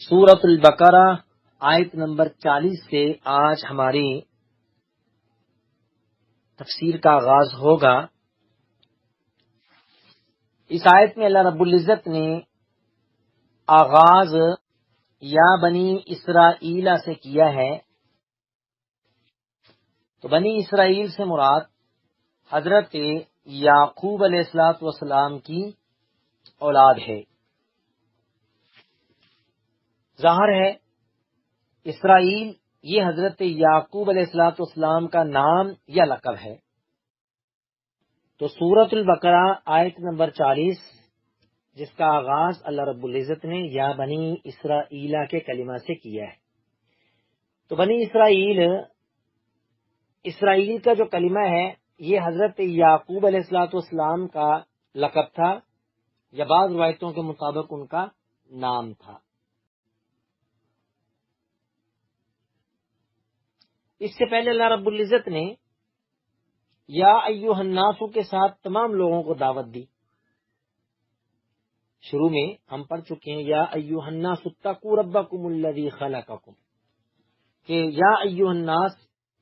سورۃ البقرہ آیت نمبر 40 سے آج ہماری تفسیر کا آغاز ہوگا۔ اس آیت میں اللہ رب العزت نے آغاز یا بنی اسرائیل سے کیا ہے، تو بنی اسرائیل سے مراد حضرت یعقوب علیہ السلام کی اولاد ہے۔ ظاہر ہے اسرائیل یہ حضرت یعقوب علیہ السلام کا نام یا لقب ہے۔ تو سورۃ البقرہ آیت نمبر 40 جس کا آغاز اللہ رب العزت نے یا بنی اسرائیل کے کلمہ سے کیا ہے، تو بنی اسرائیل کا جو کلمہ ہے یہ حضرت یعقوب علیہ السلام کا لقب تھا، یا بعض روایتوں کے مطابق ان کا نام تھا۔ اس سے پہلے اللہ رب العزت نے یا ایھا الناس کے ساتھ تمام لوگوں کو دعوت دی۔ شروع میں ہم پڑھ چکے ہیں یا ایھا الناس اتقوا ربکم الذی خلقکم، کہ یا ایھا الناس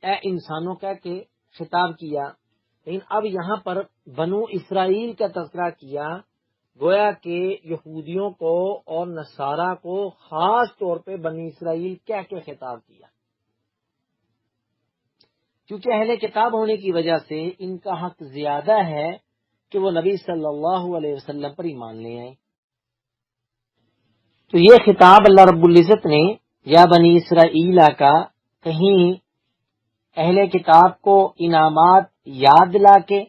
اے انسانوں کہہ کے خطاب کیا، لیکن اب یہاں پر بنو اسرائیل کا تذکرہ کیا، گویا کہ یہودیوں کو اور نصارہ کو خاص طور پہ بنی اسرائیل کہہ کے خطاب کیا، کیونکہ اہل کتاب ہونے کی وجہ سے ان کا حق زیادہ ہے کہ وہ نبی صلی اللہ علیہ وسلم پر ایمان لے آئیں۔ تو یہ خطاب اللہ رب العزت نے یا بنی اسرائیل کا کہیں اہل کتاب کو انعامات یاد دلا کے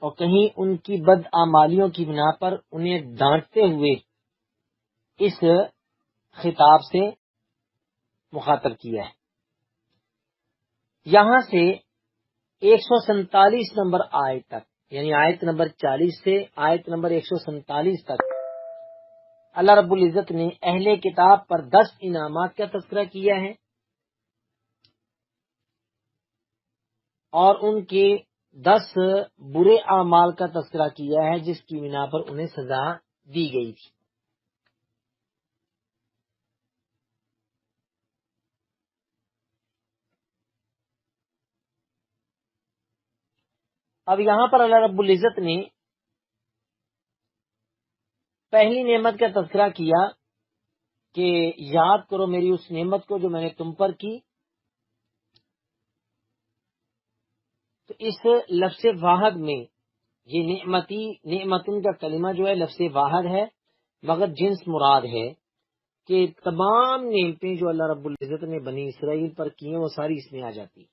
اور کہیں ان کی بدعمالیوں کی بنا پر انہیں ڈانٹتے ہوئے اس خطاب سے مخاطب کیا ہے۔ یہاں سے 147 نمبر آیت تک، یعنی آیت نمبر 40 سے آیت نمبر 147 تک اللہ رب العزت نے اہل کتاب پر 10 انعامات کا تذکرہ کیا ہے اور ان کے 10 برے اعمال کا تذکرہ کیا ہے جس کی بنا پر انہیں سزا دی گئی تھی۔ اب یہاں پر اللہ رب العزت نے پہلی نعمت کا تذکرہ کیا کہ یاد کرو میری اس نعمت کو جو میں نے تم پر کی۔ تو اس لفظ واحد میں یہ نعمتن کا کلمہ جو ہے لفظ واحد ہے، مگر جنس مراد ہے کہ تمام نعمتیں جو اللہ رب العزت نے بنی اسرائیل پر کی ہیں وہ ساری اس میں آ جاتی۔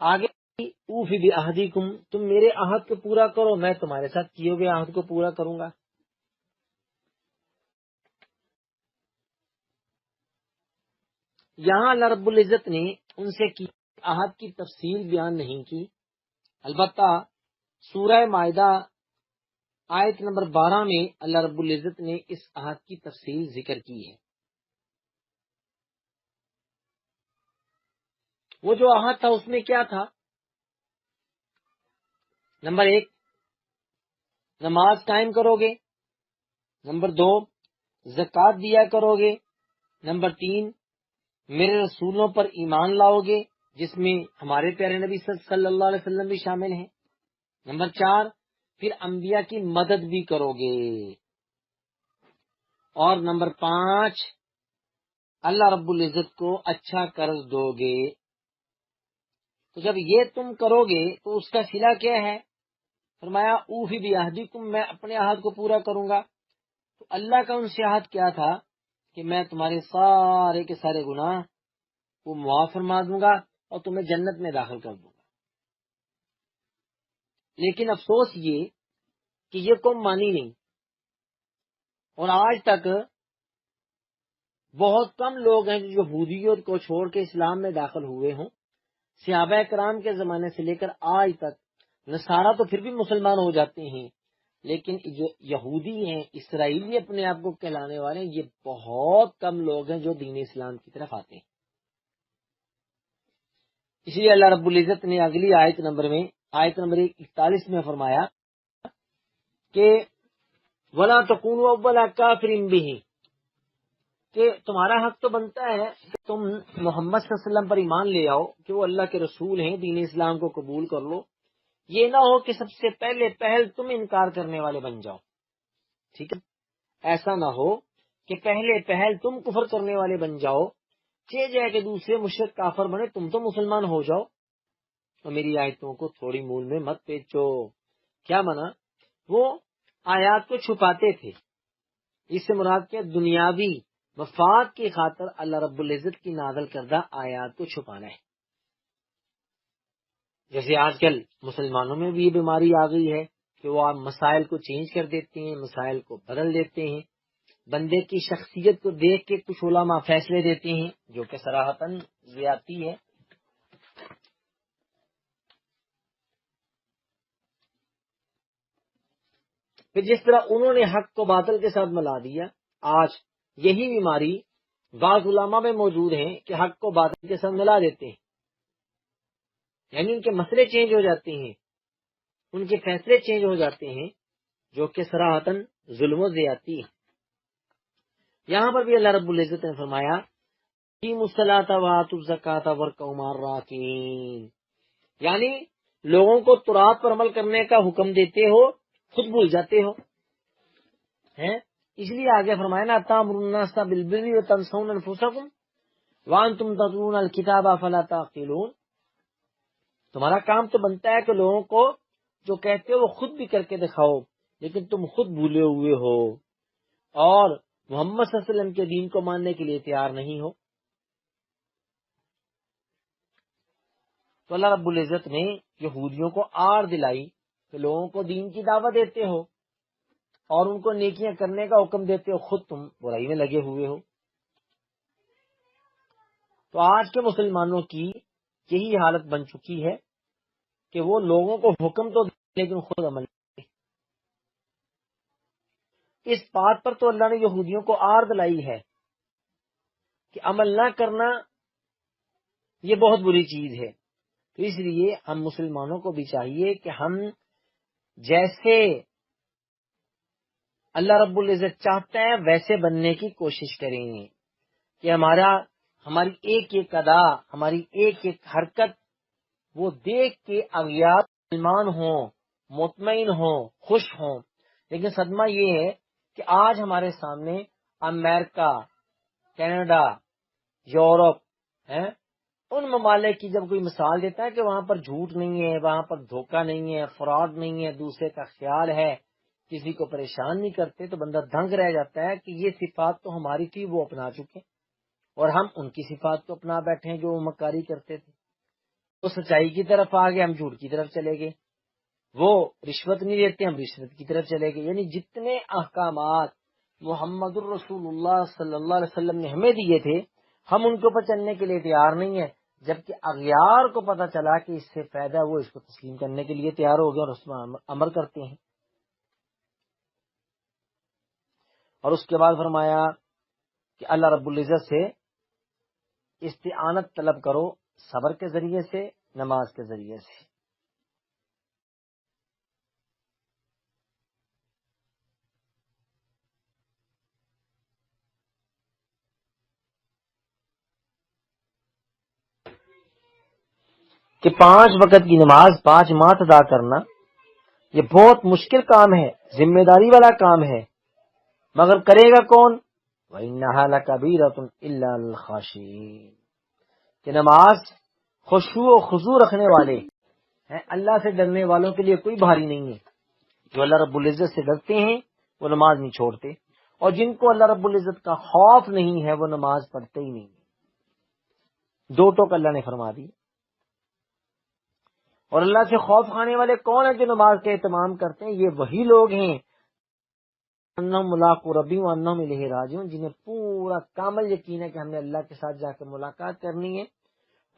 آگے اوفی بعہدکم، تم میرے عہد کو پورا کرو، میں تمہارے ساتھ کیے ہوئے عہد کو پورا کروں گا۔ یہاں اللہ رب العزت نے ان سے کی عہد کی تفصیل بیان نہیں کی، البتہ سورہ مائدہ آیت نمبر 12 میں اللہ رب العزت نے اس عہد کی تفصیل ذکر کی ہے۔ وہ جو عہد تھا اس میں کیا تھا؟ نمبر 1 نماز قائم کرو گے، نمبر 2 زکوٰۃ دیا کرو گے، نمبر 3 میرے رسولوں پر ایمان لاؤ گے جس میں ہمارے پیارے نبی صلی اللہ علیہ وسلم بھی شامل ہیں، نمبر 4 پھر انبیاء کی مدد بھی کرو گے، اور نمبر 5 اللہ رب العزت کو اچھا قرض دو گے۔ تو جب یہ تم کرو گے تو اس کا صلہ کیا ہے؟ فرمایا اوفی بعہدکم، میں اپنے عہد کو پورا کروں گا۔ تو اللہ کا ان سے عہد کیا تھا کہ میں تمہارے سارے کے سارے گناہ کو معاف فرما دوں گا اور تمہیں جنت میں داخل کر دوں گا۔ لیکن افسوس یہ کہ یہ قوم مانی نہیں، اور آج تک بہت کم لوگ ہیں جو یہودیت کو چھوڑ کے اسلام میں داخل ہوئے ہوں۔ صحابہ کرام کے زمانے سے لے کر آج تک نصارہ تو پھر بھی مسلمان ہو جاتے ہیں، لیکن جو یہودی ہیں، اسرائیلی اپنے آپ کو کہلانے والے ہیں، یہ بہت کم لوگ ہیں جو دین اسلام کی طرف آتے ہیں۔ اس لیے اللہ رب العزت نے اگلی آیت نمبر 41 میں فرمایا کہ ولا تکونوا اول کافر بہ، کہ تمہارا حق تو بنتا ہے کہ تم محمد صلی اللہ علیہ وسلم پر ایمان لے آؤ کہ وہ اللہ کے رسول ہیں، دین اسلام کو قبول کر لو، یہ نہ ہو کہ سب سے پہلے پہل تم انکار کرنے والے بن جاؤ، ٹھیک ہے، ایسا نہ ہو کہ پہلے پہل تم کفر کرنے والے بن جاؤ، چہ جائے کہ دوسرے مشرک کافر بنے، تم تو مسلمان ہو جاؤ، اور میری آیتوں کو تھوڑی مول میں مت بیچو۔ کیا منا؟ وہ آیات کو چھپاتے تھے، اس سے مراد کیا؟ دنیاوی مفاد کی خاطر اللہ رب العزت کی نازل کردہ آیات کو چھپانا ہے۔ جیسے آج کل مسلمانوں میں بھی یہ بیماری آ گئی ہے کہ وہ آپ مسائل کو چینج کر دیتے ہیں، مسائل کو بدل دیتے ہیں، بندے کی شخصیت کو دیکھ کے کچھ علماء فیصلے دیتے ہیں جو کہ صراحتاً زیادتی ہے۔ پھر جس طرح انہوں نے حق کو باطل کے ساتھ ملا دیا، آج یہی بیماری بعض علماء میں موجود ہیں کہ حق کو باطل کے ساتھ ملا دیتے ہیں، یعنی ان کے مسئلے چینج ہو جاتے ہیں، ان کے فیصلے چینج ہو جاتے ہیں، جو کہ صراحتاً ظلم و زیادتی ہے۔ یہاں پر بھی اللہ رب العزت نے فرمایا اقیموا الصلاۃ وآتوا الزکاۃ وارکعوا مع الراکعین، یعنی لوگوں کو تورات پر عمل کرنے کا حکم دیتے ہو، خود بھول جاتے ہو ہیں، اس لیے آگے فرمایا نا تأمرون الناس بالبر وتنسون انفسکم وانتم تتلون الکتاب افلا تعقلون، تمہارا کام تو بنتا ہے کہ لوگوں کو جو کہتے ہو وہ خود بھی کر کے دکھاؤ، لیکن تم خود بھولے ہوئے ہو اور محمد صلی اللہ علیہ وسلم کے دین کو ماننے کے لیے تیار نہیں ہو۔ تو اللہ رب العزت نے یہودیوں کو آر دلائی کہ لوگوں کو دین کی دعوت دیتے ہو اور ان کو نیکیاں کرنے کا حکم دیتے ہو، خود تم برائی میں لگے ہوئے ہو۔ تو آج کے مسلمانوں کی یہی حالت بن چکی ہے کہ وہ لوگوں کو حکم تو دے لیکن خود عمل نہیں۔ اس بات پر تو اللہ نے یہودیوں کو آر دلائی ہے کہ عمل نہ کرنا یہ بہت بری چیز ہے، تو اس لیے ہم مسلمانوں کو بھی چاہیے کہ ہم جیسے اللہ رب العزت چاہتے ہیں ویسے بننے کی کوشش کریں، کہ ہماری ایک ایک ادا، ہماری ایک ایک حرکت وہ دیکھ کے اغیار مسلمان ہوں، مطمئن ہوں، خوش ہوں۔ لیکن صدمہ یہ ہے کہ آج ہمارے سامنے امریکہ، کینیڈا، یورپ ہیں، ان ممالک کی جب کوئی مثال دیتا ہے کہ وہاں پر جھوٹ نہیں ہے، وہاں پر دھوکہ نہیں ہے، فراڈ نہیں ہے، دوسرے کا خیال ہے، کسی کو پریشان نہیں کرتے، تو بندہ دنگ رہ جاتا ہے کہ یہ صفات تو ہماری تھی، وہ اپنا چکے اور ہم ان کی صفات کو اپنا بیٹھے ہیں جو وہ مکاری کرتے تھے۔ وہ سچائی کی طرف آ گئے، ہم جھوٹ کی طرف چلے گئے، وہ رشوت نہیں دیتے، ہم رشوت کی طرف چلے گئے۔ یعنی جتنے احکامات محمد الرسول اللہ صلی اللہ علیہ وسلم نے ہمیں دیے تھے، ہم ان کے اوپر چلنے کے لیے تیار نہیں ہیں، جبکہ اغیار کو پتہ چلا کہ اس سے فائدہ ہے، وہ اس کو تسلیم کرنے کے لیے تیار ہو گئے اور اس میں عمل کرتے ہیں۔ اور اس کے بعد فرمایا کہ اللہ رب العزت سے استعانت طلب کرو، صبر کے ذریعے سے، نماز کے ذریعے سے۔ کہ 5 وقت کی نماز 5 ماہ ادا کرنا یہ بہت مشکل کام ہے، ذمہ داری والا کام ہے، مگر کرے گا کون؟ وَإِنَّهَا لَكَبِيرَةٌ إِلَّا الْخَاشِعِينَ، کہ نماز خشوع و خضوع رکھنے والے ہیں، اللہ سے ڈرنے والوں کے لیے کوئی بھاری نہیں ہے۔ جو اللہ رب العزت سے ڈرتے ہیں وہ نماز نہیں چھوڑتے، اور جن کو اللہ رب العزت کا خوف نہیں ہے وہ نماز پڑھتے ہی نہیں۔ 2 ٹوک اللہ نے فرما دی۔ اور اللہ سے خوف کھانے والے کون ہیں جو نماز کا اہتمام کرتے ہیں؟ یہ وہی لوگ ہیں انہم ملاقو ربہم وانہم الیہ راجعون، جنہیں پورا کامل یقین ہے کہ ہم نے اللہ کے ساتھ جا کے ملاقات کرنی ہے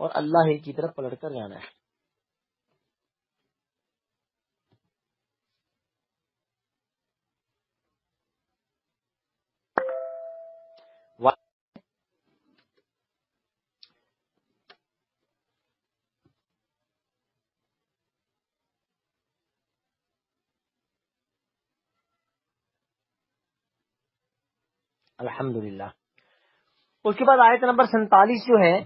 اور اللہ ہی کی طرف پلٹ کر جانا ہے۔ الحمدللہ. اس کے بعد آیت نمبر 47 جو ہے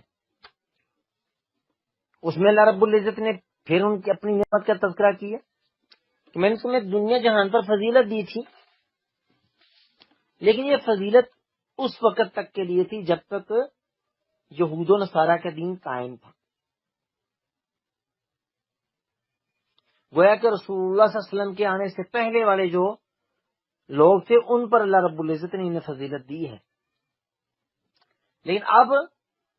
اس میں اللہ رب العزت نے پھر ان کی اپنی نعمت کا تذکرہ کیا کہ میں نے تمہیں دنیا جہان پر فضیلت دی تھی، لیکن یہ فضیلت اس وقت تک کے لیے تھی جب تک یہود و نصارہ کا دین قائم تھا. گویا کہ رسول اللہ صلی اللہ علیہ وسلم کے آنے سے پہلے والے جو لوگ تھے ان پر اللہ رب العزت نے انہیں فضیلت دی ہے. لیکن اب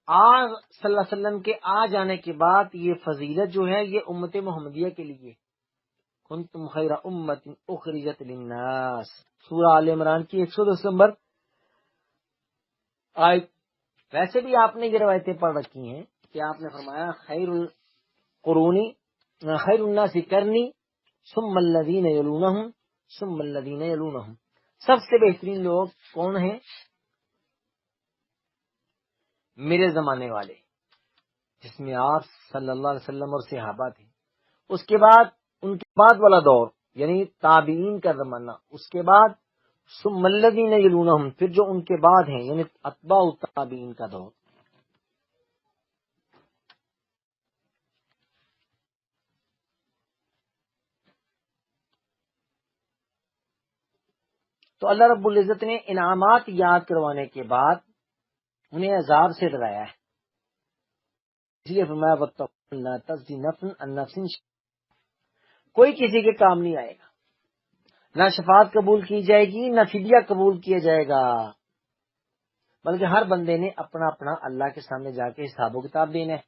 صلی اللہ علیہ وسلم کے آ جانے کے بعد یہ فضیلت جو ہے یہ امت محمدیہ کے لیے، کنتم خیر امت اخرجت للناس، سورہ آل عمران کی 110 نمبر آیت. ویسے بھی آپ نے یہ روایتیں پڑھ رکھی ہیں کہ آپ نے فرمایا خیر القرونی خیر الناس کرنی ثم الذین یلونہم ثم الذین یلونہم، سب سے بہترین لوگ کون ہیں؟ میرے زمانے والے، جس میں آپ صلی اللہ علیہ وسلم اور صحابہ تھے. اس کے بعد ان کے بعد والا دور یعنی تابعین کا زمانہ، اس کے بعد ثم الذین یلونہم، پھر جو ان کے بعد ہیں یعنی اتباع التابعین کا دور. تو اللہ رب العزت نے انعامات یاد کروانے کے بعد انہیں عذاب سے ڈرایا ہے. اس لیے فرمایا واتقوا لا تجزی نفس عن نفس شیئا، کوئی کسی کے کام نہیں آئے گا، نہ شفاعت قبول کی جائے گی نہ فدیہ قبول کیا جائے گا، بلکہ ہر بندے نے اپنا اپنا اللہ کے سامنے جا کے حساب و کتاب دینا ہے.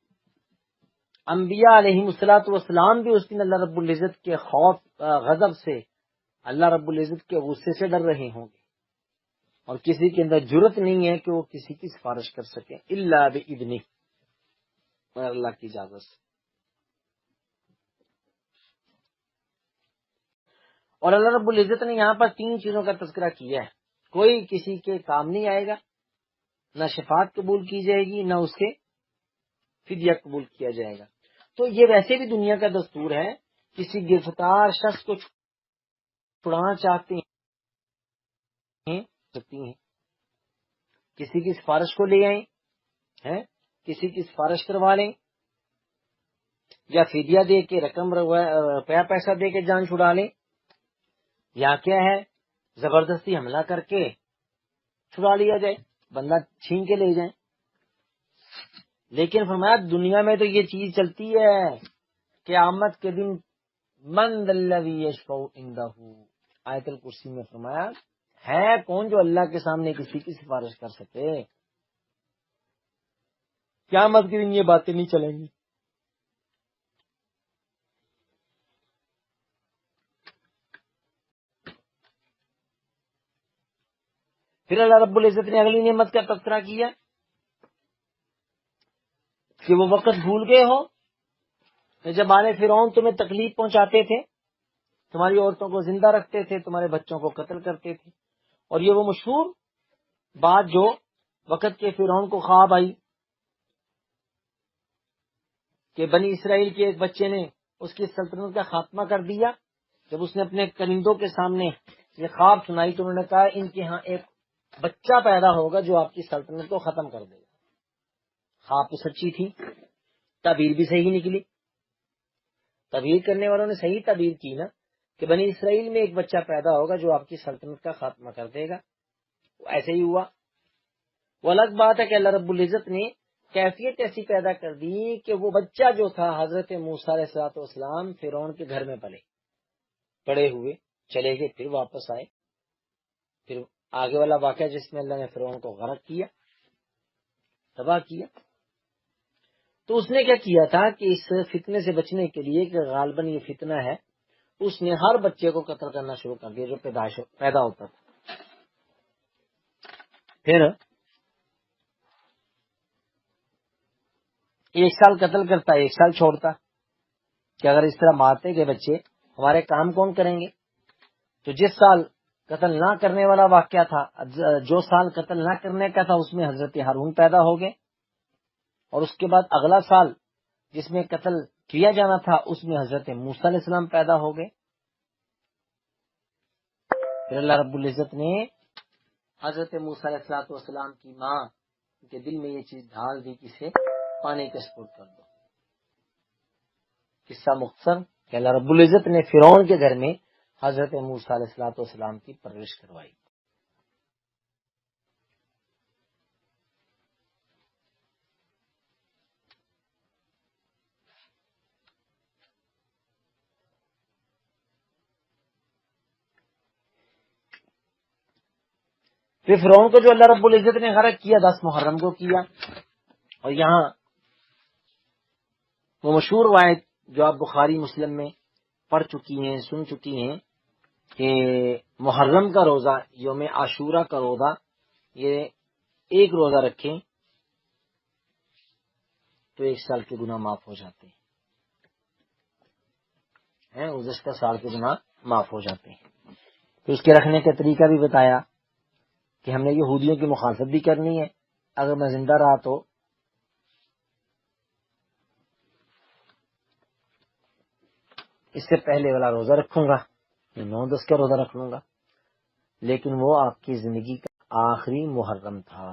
انبیاء علیہم الصلوۃ والسلام بھی اس دن اللہ رب العزت کے خوف غضب سے، اللہ رب العزت کے غصے سے ڈر رہے ہوں گے، اور کسی کے اندر جرت نہیں ہے کہ وہ کسی کی سفارش کر سکے الا باذنہ، اور اللہ کی اجازت سے. اور اللہ رب العزت نے یہاں پر 3 چیزوں کا تذکرہ کیا ہے. کوئی کسی کے کام نہیں آئے گا، نہ شفاعت قبول کی جائے گی نہ اس کے فدیہ قبول کیا جائے گا. تو یہ ویسے بھی دنیا کا دستور ہے، کسی گرفتار شخص کو چھڑانا چاہتے ہیں سکتی ہیں، کسی کی سفارش کو لے آئیں، کسی کی سفارش کروا لیں، یا فدیہ دے کے رقم روپیہ پیسہ دے کے جان چھڑا لیں، یا کیا ہے زبردستی حملہ کر کے چھڑا لیا جائے، بندہ چھین کے لے جائیں. لیکن فرمایا دنیا میں تو یہ چیز چلتی ہے، قیامت کے دن من ذا الذی یشفع عندہ، آیت الکرسی میں فرمایا ہے کون جو اللہ کے سامنے کسی کی سفارش کر سکے. قیامت کے دن یہ باتیں نہیں چلیں گی. پھر اللہ رب العزت نے اگلی نعمت کا تذکرہ کیا کہ وہ وقت بھول گئے ہو کہ جب آل فرعون تمہیں تکلیف پہنچاتے تھے، تمہاری عورتوں کو زندہ رکھتے تھے، تمہارے بچوں کو قتل کرتے تھے. اور یہ وہ مشہور بات جو وقت کے فرعون کو خواب آئی کہ بنی اسرائیل کے ایک بچے نے اس کی سلطنت کا خاتمہ کر دیا. جب اس نے اپنے کنندوں کے سامنے یہ خواب سنائی تو انہوں نے کہا ان کے ہاں ایک بچہ پیدا ہوگا جو آپ کی سلطنت کو ختم کر دے گا. خواب تو سچی تھی، تعبیر بھی صحیح نکلی. تعبیر کرنے والوں نے صحیح تعبیر کی نا کہ بنی اسرائیل میں ایک بچہ پیدا ہوگا جو آپ کی سلطنت کا خاتمہ کر دے گا. ایسے ہی ہوا. وہ الگ بات ہے کہ اللہ رب العزت نے کیفیت ایسی پیدا کر دی کہ وہ بچہ جو تھا حضرت موسیٰ علیہ الصلوۃ والسلام فرعون کے گھر میں پڑے ہوئے چلے گئے، پھر واپس آئے. پھر آگے والا واقعہ جس میں اللہ نے فرعون کو غرق کیا، تباہ کیا. تو اس نے کیا کیا تھا کہ اس فتنے سے بچنے کے لیے کہ غالباً یہ فتنہ ہے، اس نے ہر بچے کو قتل کرنا شروع کر دیا جو پیدا ہوتا تھا. پھر 1 سال قتل کرتا، 1 سال چھوڑتا کہ اگر اس طرح مارتے گئے بچے ہمارے کام کون کریں گے. تو جس سال قتل نہ کرنے والا واقعہ تھا، جو سال قتل نہ کرنے کا تھا اس میں حضرت ہارون پیدا ہو گئے، اور اس کے بعد اگلا سال جس میں قتل کیا جانا تھا اس میں حضرت موسیٰ علیہ السلام پیدا ہو گئے. پھر اللہ رب العزت نے حضرت موسیٰ علیہ السلام کی ماں کے دل میں یہ چیز ڈال دی کہ اسے پانی کے سپرد کر دو. قصہ مختصر کہ اللہ رب العزت نے فرعون کے گھر میں حضرت موسیٰ علیہ السلام کی پرورش کروائی. پھر فرعون کو جو اللہ رب العزت نے غرق کیا 10 محرم کو کیا. اور یہاں وہ مشہور روایت جو آپ بخاری مسلم میں پڑھ چکی ہیں، سن چکی ہیں، کہ محرم کا روزہ، یوم عاشورہ کا روزہ، یہ ایک روزہ رکھیں تو 1 سال کے گناہ معاف ہو جاتے ہیں، گزشتہ سال کے گناہ معاف ہو جاتے ہیں. پھر اس کے رکھنے کا طریقہ بھی بتایا کہ ہم نے یہودیوں کی مخالفت بھی کرنی ہے. اگر میں زندہ رہا تو اس سے پہلے والا روزہ رکھوں گا، 9-10 کا روزہ رکھ لوں گا، لیکن وہ آپ کی زندگی کا آخری محرم تھا،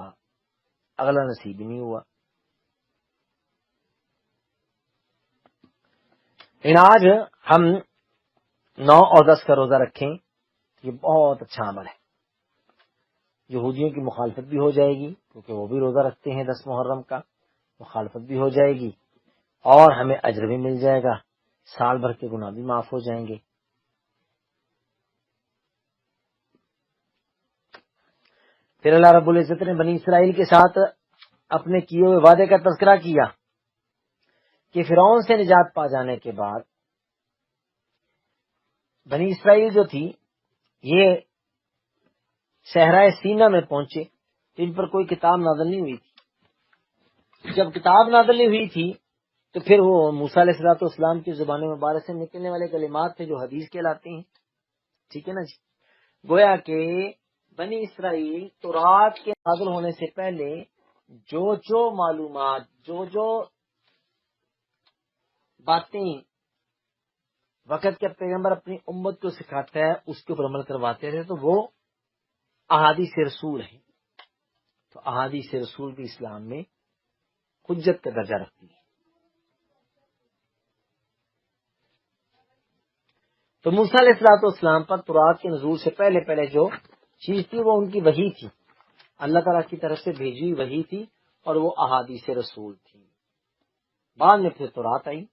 اگلا نصیب ہی نہیں ہوا. آج ہم 9 اور 10 کا روزہ رکھیں، یہ بہت اچھا عمل ہے. یہودیوں کی مخالفت بھی ہو جائے گی کیونکہ وہ بھی روزہ رکھتے ہیں 10 محرم کا، مخالفت بھی ہو جائے گی اور ہمیں اجر بھی مل جائے گا، سال بھر کے گناہ بھی معاف ہو جائیں گے. پھر اللہ رب العزت نے بنی اسرائیل کے ساتھ اپنے کیے ہوئے وعدے کا تذکرہ کیا کہ فرعون سے نجات پا جانے کے بعد بنی اسرائیل جو تھی یہ صحرائے سینا میں پہنچے، ان پر کوئی کتاب نازل نہیں ہوئی تھی. جب کتاب نازل نہیں ہوئی تھی تو پھر وہ موسیٰ علیہ السلام کی زبان مبارک سے نکلنے والے کلمات تھے جو حدیث کہلاتے ہیں. ٹھیک ہے نا جی. گویا کہ بنی اسرائیل تورات کے نازل ہونے سے پہلے جو معلومات، جو باتیں وقت کے پیغمبر اپنی امت کو سکھاتا ہے اس کے اوپر عمل کرواتے تھے، تو وہ احادیث رسول ہیں. تو احادیث رسول بھی اسلام میں حجت کا درجہ رکھتی ہے. تو موسیٰ علیہ السلام پر تورات کے نزول سے پہلے جو چیز تھی وہ ان کی وحی تھی، اللہ تعالیٰ کی طرف سے بھیجی وحی تھی، اور وہ احادیث رسول تھی. بعد میں پھر تورات آئی،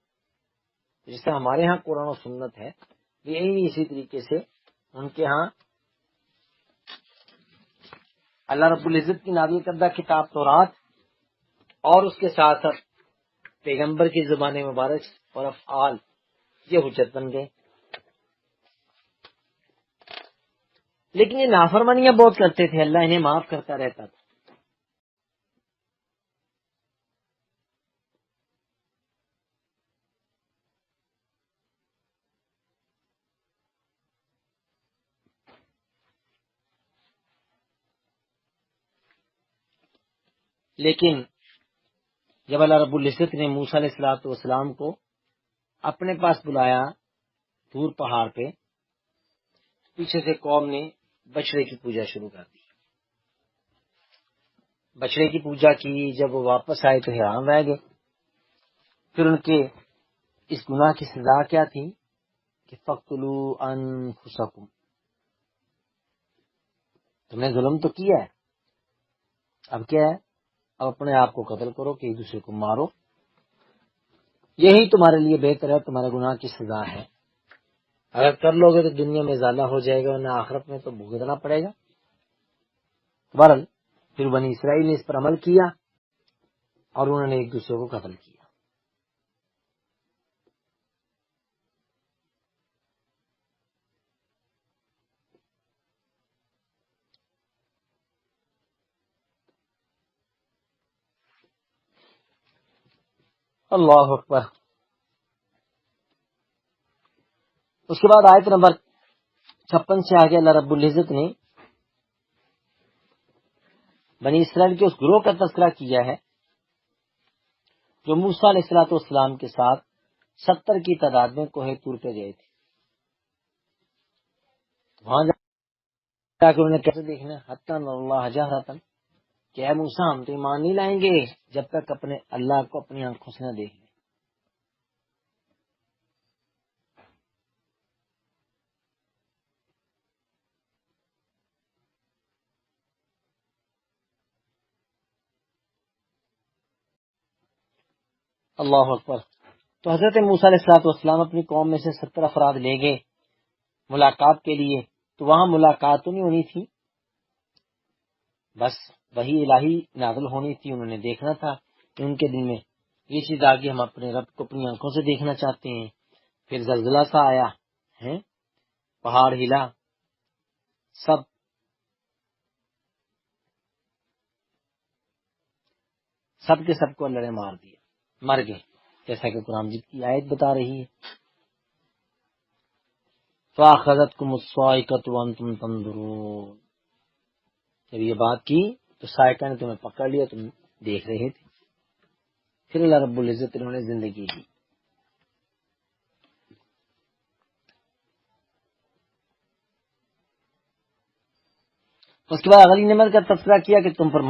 جس سے ہمارے ہاں قرآن و سنت ہے، یہی اسی طریقے سے ان کے ہاں اللہ رب العزت کی نازل کردہ کتاب تورات اور اس کے ساتھ پیغمبر کی زبان مبارک اور افعال یہ حجت بن گئے. لیکن یہ نافرمانیاں بہت کرتے تھے، اللہ انہیں معاف کرتا رہتا تھا. لیکن جب اللہ رب العزت نے موسیٰ علیہ السلام کو اپنے پاس بلایا دور پہاڑ پہ، پیچھے سے قوم نے بچڑے کی پوجا شروع کر دی. بچڑے کی پوجا کی، جب وہ واپس آئے تو حیران رہ گئے. پھر ان کے اس گناہ کی سزا کیا تھی کہ فَقْتُلُوا أَنفُسَكُمْ، تم نے ظلم تو کیا ہے، اب کیا ہے، اب اپنے آپ کو قتل کرو کہ ایک دوسرے کو مارو، یہی تمہارے لیے بہتر ہے، تمہارے گناہ کی سزا ہے. اگر کر لو گے تو دنیا میں ازالہ ہو جائے گا، ورنہ آخرت میں تو بھگتنا پڑے گا. بہرحال پھر بنی اسرائیل نے اس پر عمل کیا اور انہوں نے ایک دوسرے کو قتل کیا. اللہ اکبر. اس کے بعد آیت نمبر 56 سے آگے اللہ رب العزت نے بنی اسرائیل کے اس گروہ کا تذکرہ کیا ہے جو موسیٰ علیہ السلام کے ساتھ 70 کی تعداد میں کوہ طور پہ گئے تھے. وہاں تاکہ انہوں نے کیسے دیکھنا حتی اللہ جہرتن کہ اے موسیٰ ہم تو ایمان نہیں لائیں گے جب تک اپنے اللہ کو اپنی آنکھوں سے نہ دیکھ لیں. اللہ اکبر. تو حضرت موسیٰ علیہ الصلوۃ والسلام اپنی قوم میں سے 70 افراد لے گئے ملاقات کے لیے. تو وہاں ملاقات تو نہیں ہونی تھی، بس وہی الہی نازل ہونی تھی. انہوں نے دیکھنا تھا کہ ان کے دل میں یہ چیز آ گئی، ہم اپنے رب کو اپنی آنکھوں سے دیکھنا چاہتے ہیں. پھر زلزلہ سا آیا ہے، پہاڑ ہلا، سب کے سب کو اللہ نے مار دیا، مر گئے، جیسا کہ قرآن مجید کی آیت بتا رہی ہے. فَأَخَذَتْكُمُ الصَّاعِقَةُ وَأَنْتُمْ تَنظُرُونَ. جب یہ بات کی تو صاعقہ نے تمہیں پکڑ لیا، تم دیکھ رہے تھے. پھر اللہ رب العزت انہوں نے زندگی دی. اس کے بعد اگلی نعمت کا تذکرہ کیا کہ تم پر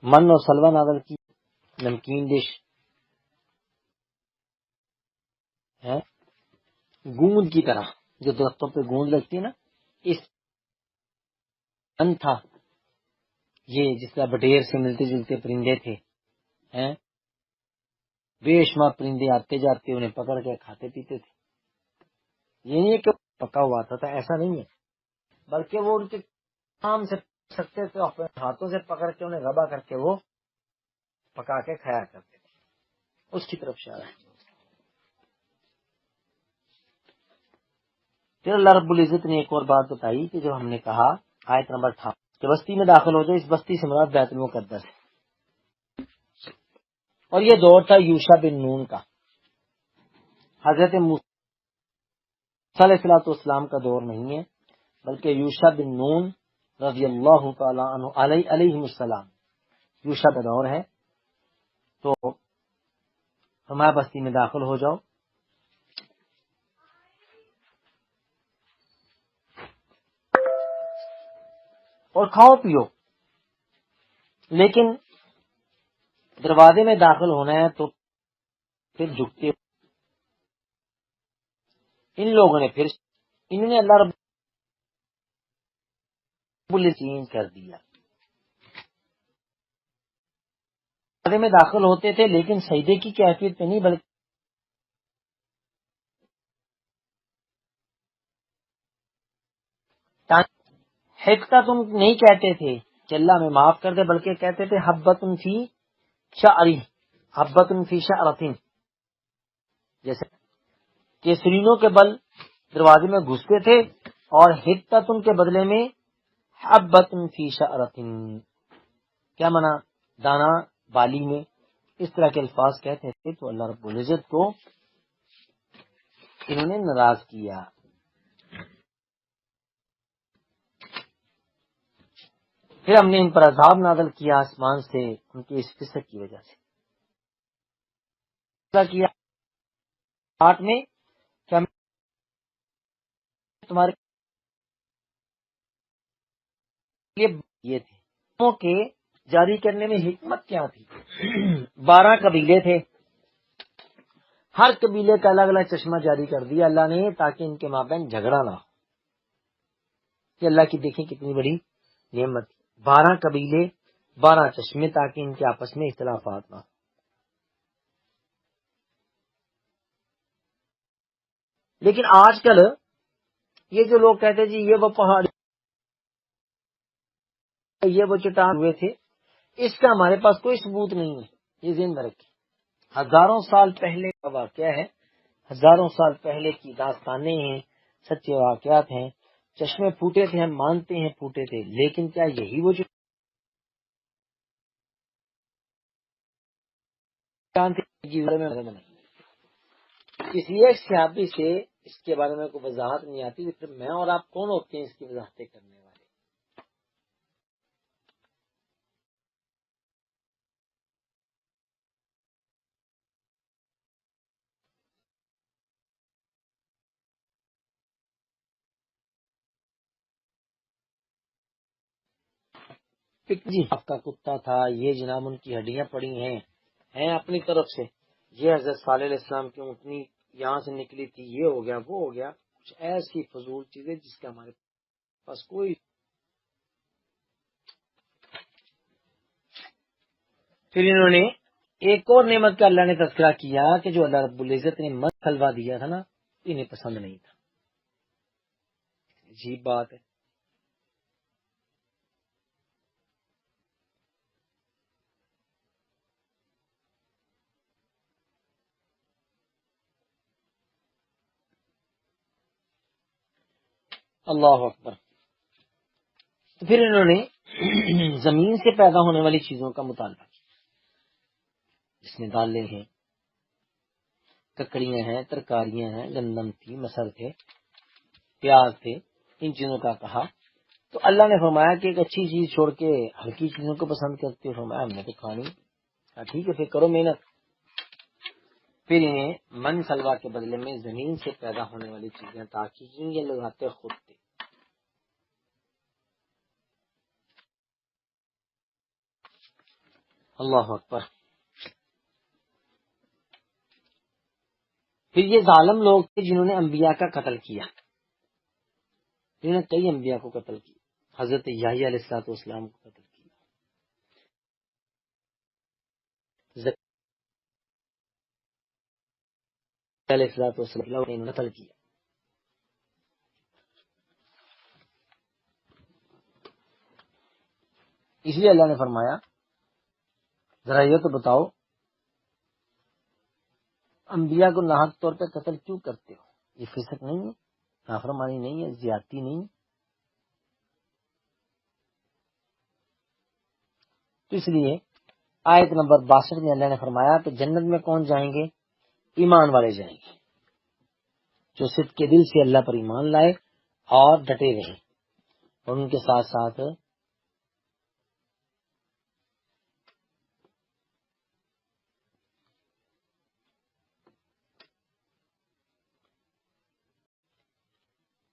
من اور سلوا نازل کی، نمکین ڈش ہے گوند کی طرح، جو درختوں پہ گوند لگتی ہے نا، اس ان تھا یہ، جس طرح بٹیر سے ملتے جلتے پرندے تھے، ہیں بے شمار پرندے آتے جاتے انہیں پکڑ کے کھاتے پیتے تھے. یہ نہیں ہے کہ پکا ہوا آتا تھا، ایسا نہیں ہے، بلکہ وہ ان کے کام سے سکتے تھے، اپنے ہاتھوں سے پکڑ کے انہیں غبا کر کے وہ پکا کے کھایا کرتے تھے. اس کی طرف اشارہ ہے. پھر اللہ رب العزت نے ایک اور بات بتائی کہ جو ہم نے کہا آیت نمبر 58 کہ بستی میں داخل ہو جائے. اس بستی سے مراد بیت المقدس ہے. اور یہ دور تھا یوشع بن نون کا. حضرت موسیٰ علیہ الصلوۃ والسلام کا دور نہیں ہے، بلکہ یوشع بن نون رضی اللہ تعالی عنہ علیہ السلام، یوشع کا دور ہے. تو ہمارے بستی میں داخل ہو جاؤ اور کھاؤ پیو، لیکن دروازے میں داخل ہونا ہے تو پھر جھکتے. ان لوگوں نے پھر انہوں نے اللہ رب چینج کر دیا. دروازے میں داخل ہوتے تھے لیکن سجدے کی کیفیت پہ نہیں، بلکہ حقتا تم نہیں کہتے تھے کہ اللہ میں معاف کر دے، بلکہ کہتے تھے حبتن فی شعری، حبتن فی شعرتن، جیسے کیسرینوں کے بل دروازے میں گھستے تھے، اور حقتن کے بدلے میں حبتن فی شعرتن، کیا منا دانا بالی میں، اس طرح کے الفاظ کہتے تھے. تو اللہ رب العزت کو انہوں نے ناراض کیا. پھر ہم نے ان پر عذاب نازل کیا آسمان سے ان کی اس فسق کی وجہ سے. کیا آٹھ میں کہ ہم تمہارے لیے یہ تھے کہ جاری کرنے میں حکمت کیا تھی. 12 قبیلے تھے، ہر قبیلے کا الگ الگ چشمہ جاری کر دیا اللہ نے تاکہ ان کے مابین جھگڑا نہ ہو. کہ اللہ کی دیکھیں کتنی بڑی نعمت. 12 قبیلے 12 چشمے تاکہ ان کے آپس میں اختلافات نہ ہو. لیکن آج کل یہ جو لوگ کہتے جی یہ وہ پہاڑ یہ وہ چٹان ہوئے تھے، اس کا ہمارے پاس کوئی ثبوت نہیں ہے. یہ ذہن میں رکھیں، ہزاروں سال پہلے کا واقعہ ہے، ہزاروں سال پہلے کی داستانیں ہیں، سچے واقعات ہیں. چشمے پھوٹے تھے، ہم مانتے ہیں پھوٹے تھے، لیکن کیا یہی وہ چٹان تھے؟ کسی ایک صحابی سے اس کے بارے میں کوئی وضاحت نہیں آتی، پھر میں اور آپ کون ہوتے ہیں اس کی وضاحتیں کرنے والے؟ جی آپ کا کتا تھا، یہ جناب ان کی ہڈیاں پڑی ہیں اپنی طرف سے، یہ حضرت صالح علیہ السلام کی اونٹنی یہاں سے نکلی تھی، یہ ہو گیا وہ ہو گیا، کچھ ایسی فضول چیزیں جس کا ہمارے پاس کوئی. پھر انہوں نے ایک اور نعمت کا اللہ نے تذکرہ کیا کہ جو اللہ رب العزت نے مت حلوہ دیا تھا نا، انہیں پسند نہیں تھا. عجیب بات ہے. اللہ اکبر. تو پھر انہوں نے زمین سے پیدا ہونے والی چیزوں کا مطالبہ کیا، جس میں دالیں ہیں، ککڑیاں ہیں، ترکاریاں ہیں، گندم تھی، مسر تھے، پیاز تھے، ان چیزوں کا کہا. تو اللہ نے فرمایا کہ ایک اچھی چیز چھوڑ کے ہلکی چیزوں کو پسند کرتے ہو. فرمایا ہم نے تو کھانی. ٹھیک ہے پھر کرو محنت. پھر انہیں من سلوا کے بدلے میں زمین سے پیدا ہونے والی چیزیں تاکہ یہ لگاتے خود تھے. اللہ اکبر. پھر یہ ظالم لوگ تھے جنہوں نے انبیاء کا قتل کیا، جنہوں نے کئی انبیاء کو قتل کیا. حضرت یحییٰ علیہ الصلوۃ والسلام کو قتل کیا، زکریا علیہ الصلوۃ والسلام نے قتل کیا. اس لیے اللہ نے فرمایا ذرا یہ تو بتاؤ انبیاء کو ناحق طور پہ قتل کیوں کرتے ہو؟ یہ فسق نہیں ہے، نافرمانی نہیں ہے، زیادتی نہیں ہے؟ تو اس لیے آیت نمبر 62 میں اللہ نے فرمایا کہ جنت میں کون جائیں گے؟ ایمان والے جائیں گے، جو صدق کے دل سے اللہ پر ایمان لائے اور ڈٹے رہے، اور ان کے ساتھ ساتھ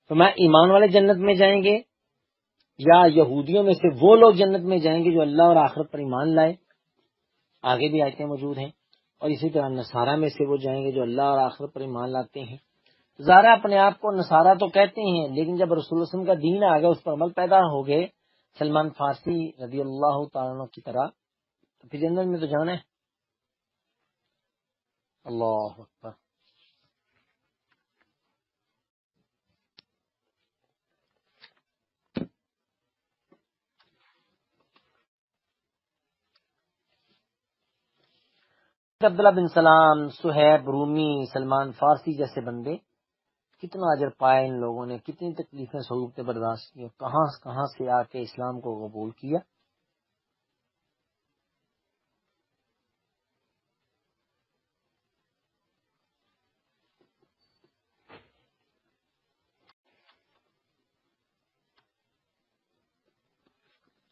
فرمایا ایمان والے جنت میں جائیں گے، یا یہودیوں میں سے وہ لوگ جنت میں جائیں گے جو اللہ اور آخرت پر ایمان لائے. آگے بھی آیتیں موجود ہیں. اور اسی طرح نصارہ میں سے وہ جائیں گے جو اللہ اور آخرت پر ایمان لاتے ہیں. ظاہر اپنے آپ کو نصارہ تو کہتے ہیں، لیکن جب رسول اللہ صلی اللہ علیہ وسلم کا دین آ گیا، اس پر عمل پیدا ہو گئے، سلمان فارسی رضی اللہ تعالیٰ عنہ کی طرح، تو پھر جنت میں تو جانا ہے. اللہ اکبر. عبداللہ بن سلام، صہیب رومی، سلمان فارسی جیسے بندے، کتنا اجر پایا ان لوگوں نے، کتنی تکلیفیں صعوبتیں برداشت کی، کہاں کہاں سے آ کے اسلام کو قبول کیا.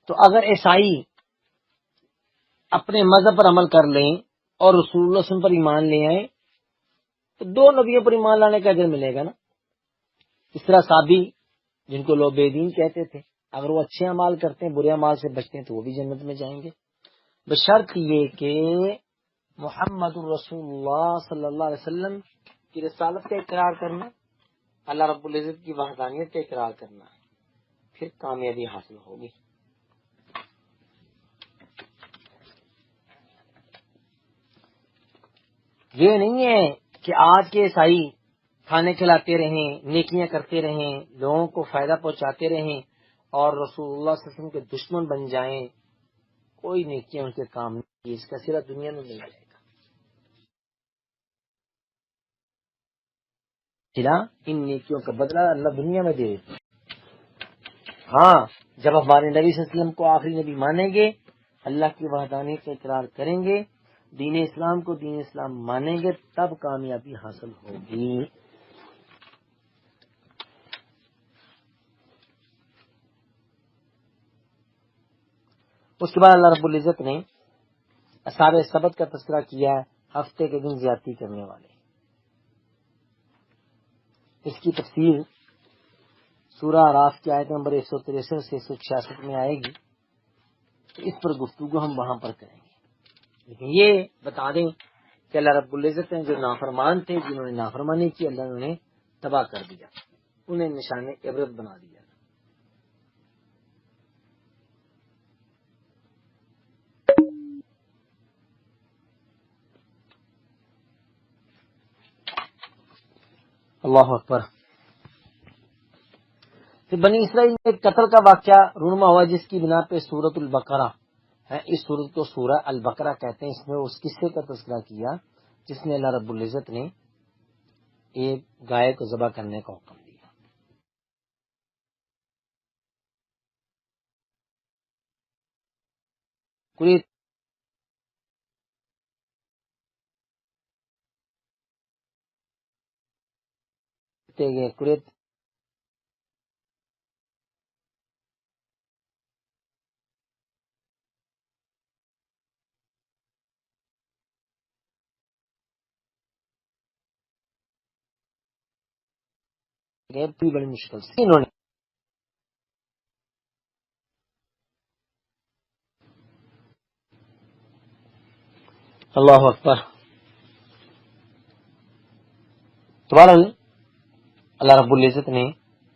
تو اگر عیسائی اپنے مذہب پر عمل کر لیں اور رسول اللہ صلی اللہ علیہ وسلم پر ایمان لے آئیں تو دو نبیوں پر ایمان لانے کا اجر ملے گا نا. اس طرح صحابی جن کو لوگ بے دین کہتے تھے، اگر وہ اچھے اعمال کرتے ہیں، برے اعمال سے بچتے ہیں، تو وہ بھی جنت میں جائیں گے، بشرط یہ کہ محمد الرسول اللہ صلی اللہ علیہ وسلم کی رسالت کا اقرار کرنا، اللہ رب العزت کی وحدانیت کا اقرار کرنا، پھر کامیابی حاصل ہوگی. یہ نہیں ہے کہ آج کے عیسائی کھانے کھلاتے رہیں، نیکیاں کرتے رہیں، لوگوں کو فائدہ پہنچاتے رہیں اور رسول اللہ صلی اللہ علیہ وسلم کے دشمن بن جائیں، کوئی نیکیاں ان کے کام نہیں، اس کا سرا دنیا میں مل جائے گا. سرا ان نیکیوں کا بدلہ اللہ دنیا میں دے دیتا. ہاں جب ہمارے نبی صلی اللہ علیہ وسلم کو آخری نبی مانیں گے، اللہ کی وحدانیت کا اقرار کریں گے، دین اسلام کو دین اسلام مانیں گے، تب کامیابی حاصل ہوگی. اس کے بعد اللہ رب العزت نے اصحاب سبت کا تذکرہ کیا، ہفتے کے دن زیادتی کرنے والے. اس کی تفصیل سورہ اعراف کی آیت نمبر 163 سے 166 میں آئے گی. تو اس پر گفتگو ہم وہاں پر کریں گے. لیکن یہ بتا دیں کہ اللہ رب العزت نے جو نافرمان تھے، جنہوں نے نافرمانی کی، اللہ نے انہیں تباہ کر دیا، انہیں نشان عبرت بنا دیا. اللہ اکبر. کہ بنی اسرائیل میں ایک قتل کا واقعہ رونما ہوا جس کی بنا پہ سورۃ البقرہ ہے. اس سورت کو سورہ البقرہ کہتے ہیں. اس میں اس قصے کا تذکرہ کیا جس میں اللہ رب العزت نے ایک گائے کو ذبح کرنے کا حکم دیا. کوریت بڑی مشکل سے انہوں نے اللہ اکبر. تو بہرحال اللہ رب العزت نے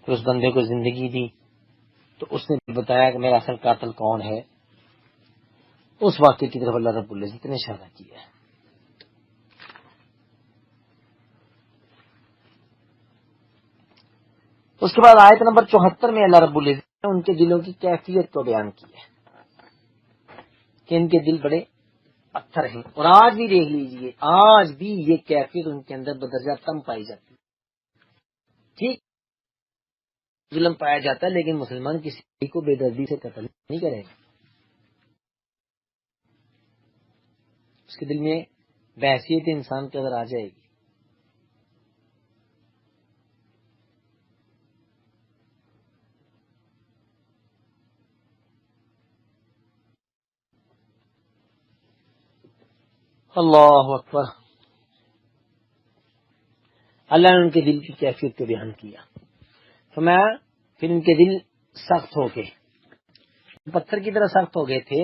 پھر اس بندے کو زندگی دی تو اس نے بتایا کہ میرا اصل قاتل کون ہے. اس واقعے کی طرف اللہ رب العزت نے اشارہ کیا ہے. اس کے بعد آیت نمبر 74 میں اللہ رب العزت نے ان کے دلوں کی کیفیت کو بیان کی ہے کہ ان کے دل بڑے پتھر ہیں. اور آج بھی دیکھ لیجئے، آج بھی یہ کیفیت ان کے اندر بدرجہ کم پائی جاتی ہے. ٹھیک ظلم پایا جاتا ہے لیکن مسلمان کسی کو بے دردی سے قتل نہیں کرے گا. اس کے دل میں بحثیت انسان کے اندر آ جائے گی. اللہ اکبر. اللہ نے ان کے دل کی کیفیت کو بیان کیا. فرمایا پھر ان کے دل سخت ہو گئے، پتھر کی طرح سخت ہو گئے تھے،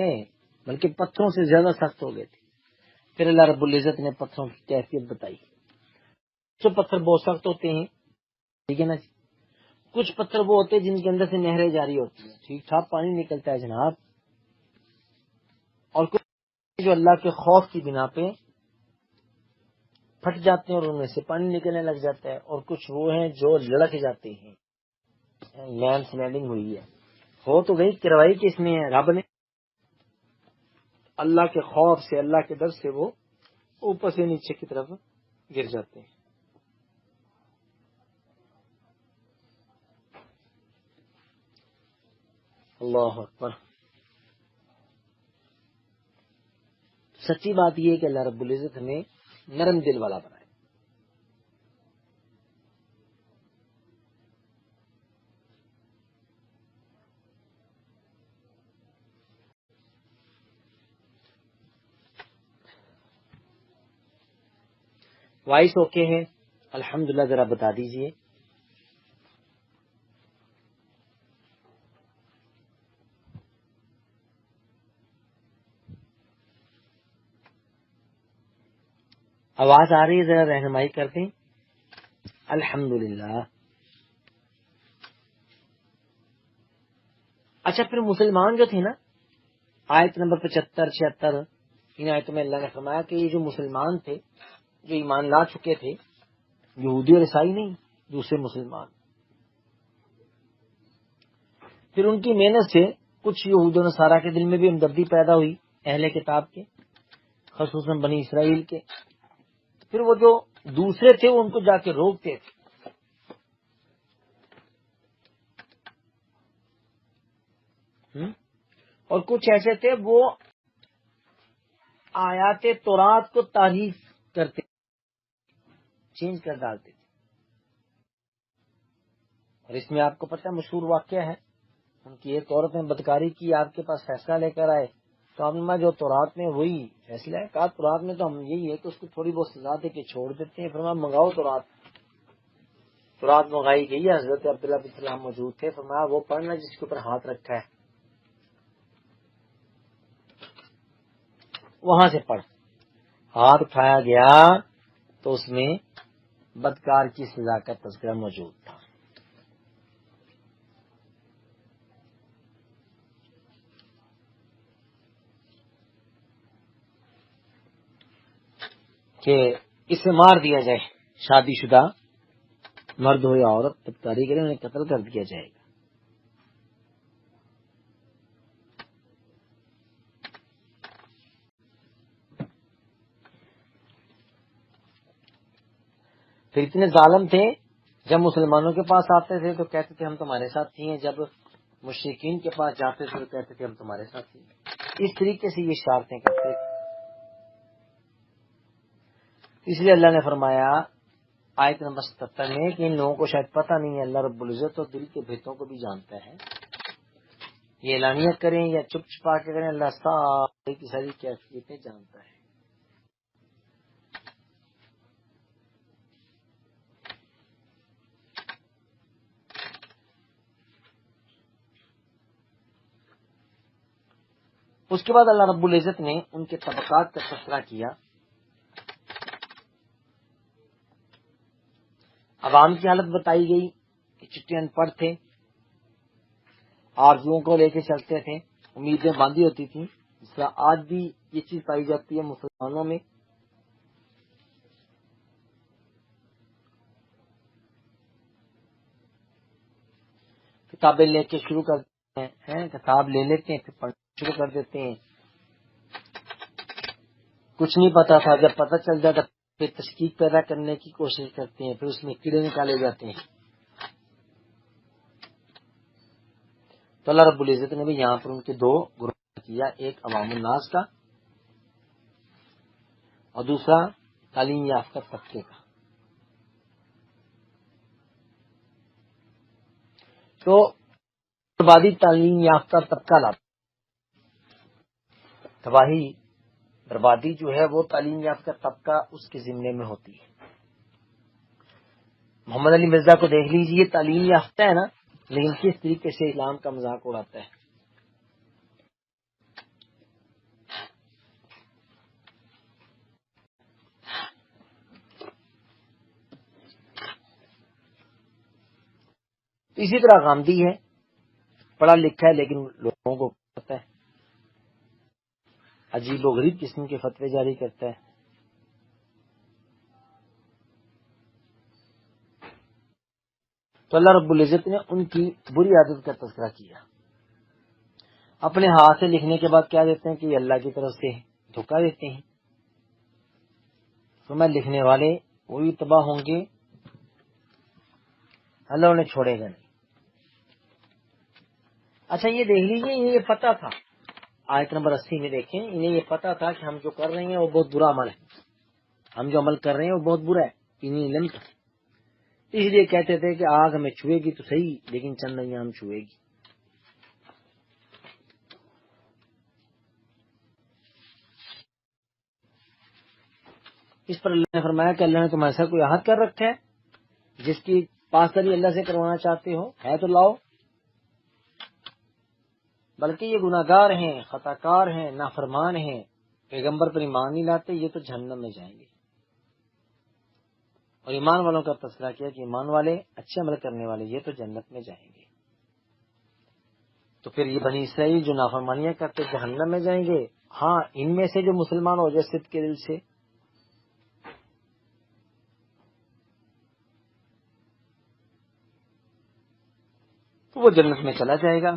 بلکہ پتھروں سے زیادہ سخت ہو گئے تھے. پھر اللہ رب العزت نے پتھروں کی کیفیت بتائی. جو پتھر بہت سخت ہوتے ہیں، ٹھیک ہے نا جی. کچھ پتھر وہ ہوتے ہیں جن کے اندر سے نہریں جاری ہوتی ہیں، ٹھیک ٹھاک پانی نکلتا ہے جناب. اور کچھ جو اللہ کے خوف کی بنا پہ پھٹ جاتے ہیں اور ان میں سے پانی نکلنے لگ جاتا ہے. اور کچھ وہ ہیں جو لڑک جاتے ہیں. لینڈ سلائڈنگ ہوئی ہے، ہو تو گئی، کروائی کس نے ہے؟ رب نے. اللہ کے خوف سے، اللہ کے ڈر سے وہ اوپر سے نیچے کی طرف گر جاتے ہیں. اللہ اکبر. سچی بات یہ ہے کہ اللہ رب العزت ہمیں نرم دل والا بنائے. وائس اوکے ہے الحمدللہ؟ ذرا بتا دیجئے. آواز آ رہی ہے؟ ذرا رہنمائی کر دیں. الحمدللہ. اچھا، پھر مسلمان جو تھے نا، آیت نمبر 75 76 ان آیتوں میں اللہ نے فرمایا کہ یہ جو مسلمان تھے، جو ایمان لا چکے تھے، یہودی اور عیسائی نہیں، دوسرے مسلمان، پھر ان کی محنت سے کچھ یہود و نصارہ کے دل میں بھی ہمدردی پیدا ہوئی، اہل کتاب کے، خصوصاً بنی اسرائیل کے. پھر وہ جو دوسرے تھے وہ ان کو جا کے روکتے تھے. اور کچھ ایسے تھے وہ آیات تورات کو تعریف کرتے، چینج کر ڈالتے تھے. اور اس میں آپ کو پتہ ہے مشہور واقعہ ہے، ان کی ایک عورت نے بدکاری کی، آپ کے پاس فیصلہ لے کر آئے تو آپ نے جو تورات میں وہی فیصلہ ہے. کہا تورات میں تو ہم یہی ہے کہ اس کو تھوڑی بہت سزا دے کے چھوڑ دیتے ہیں. فرمایا منگاؤ تورات. تورات منگائی گئی ہے، حضرت عبداللہ بن سلام موجود تھے. فرمایا وہ پڑھنا جس کے اوپر ہاتھ رکھا ہے. وہاں سے پڑھ. ہاتھ اٹھایا گیا تو اس میں بدکار کی سزا کا تذکرہ موجود تھا. کہ اسے مار دیا جائے، شادی شدہ مرد ہو یا عورت بدکاری کرے انہیں قتل کر دیا جائے گا. پھر اتنے ظالم تھے، جب مسلمانوں کے پاس آتے تھے تو کہتے تھے ہم تمہارے ساتھ ہی ہیں، جب مشرکین کے پاس جاتے تھے تو کہتے تھے ہم تمہارے ساتھ ہی ہیں. اس طریقے سے یہ شرارتیں کرتے تھے. اس لیے اللہ نے فرمایا آیت نمبر 77 میں کہ ان لوگوں کو شاید پتہ نہیں ہے اللہ رب العزت اور دل کے بھیتوں کو بھی جانتا ہے. یہ اعلانیہ کریں یا چپ چھپا کے کریں، اللہ ساری کی ساری کیفیتیں جانتا ہے. اس کے بعد اللہ رب العزت نے ان کے طبقات کا تذکرہ کیا. عوام کی حالت بتائی گئی کہ چٹے ان پڑھ تھے، آرزوؤں کو لے کے چلتے تھے، امیدیں باندھی ہوتی تھیں. جس طرح آج بھی یہ چیز پائی جاتی ہے مسلمانوں میں. کتابیں لے کے شروع کرتے ہیں، کتاب لے لیتے ہیں پھر پڑھنا شروع کر دیتے ہیں. کچھ نہیں پتا تھا، جب پتہ چل جاتا پھر تشکیک پیدا کرنے کی کوشش کرتے ہیں، پھر اس میں کیڑے نکالے جاتے ہیں. تو اللہ رب العزت نے بھی یہاں پر ان کے دو گروہ کیا، ایک عوام الناس کا اور دوسرا تعلیم یافتہ طبقے کا. تو بربادی تعلیم یافتہ طبقہ لاتا، تباہی بربادی جو ہے وہ تعلیم یافتہ طبقہ اس کے ذمے میں ہوتی ہے. محمد علی مرزا کو دیکھ لیجیے، تعلیم یافتہ ہے نا، لیکن کس طریقے سے اسلام کا مذاق اڑاتا ہے. اسی طرح غامدی ہے، پڑھا لکھا ہے لیکن لوگوں کو پتہ ہے، عجیب و غریب قسم کے فتوے جاری کرتا ہے. تو اللہ رب العزت نے ان کی بری عادت کا تذکرہ کیا. اپنے ہاتھ سے لکھنے کے بعد کیا دیتے ہیں کہ یہ اللہ کی طرف سے دھوکہ دیتے ہیں. تو میں لکھنے والے وہی تباہ ہوں گے، اللہ انہیں چھوڑے گا نہیں. اچھا یہ دیکھ لیجیے، انہیں یہ پتا تھا، آیت نمبر 80 میں دیکھیں، انہیں یہ پتا تھا کہ ہم جو کر رہے ہیں وہ بہت برا عمل ہے، ہم جو عمل کر رہے ہیں وہ بہت برا ہے. انہیں علم تھا، اس لیے کہتے تھے کہ آگ ہمیں چھوئے گی تو صحیح، لیکن چند ایام چھوئے گی. اس پر اللہ نے فرمایا کہ اللہ نے تم ایسا کوئی عہد کر رکھا ہے جس کی پاسداری اللہ سے کروانا چاہتے ہو، ہے تو لاؤ. بلکہ یہ گناہگار ہیں، خطا کار ہیں، نافرمان ہیں، پیغمبر پر ایمان نہیں لاتے، یہ تو جہنم میں جائیں گے. اور ایمان والوں کا تذکرہ کیا کہ ایمان والے، اچھے عمل کرنے والے، یہ تو جنت میں جائیں گے. تو پھر یہ بنی اسرائیل جو نافرمانیاں کرتے جہنم میں جائیں گے. ہاں، ان میں سے جو مسلمان ہو جائے صدق کے دل سے، تو وہ جنت میں چلا جائے گا.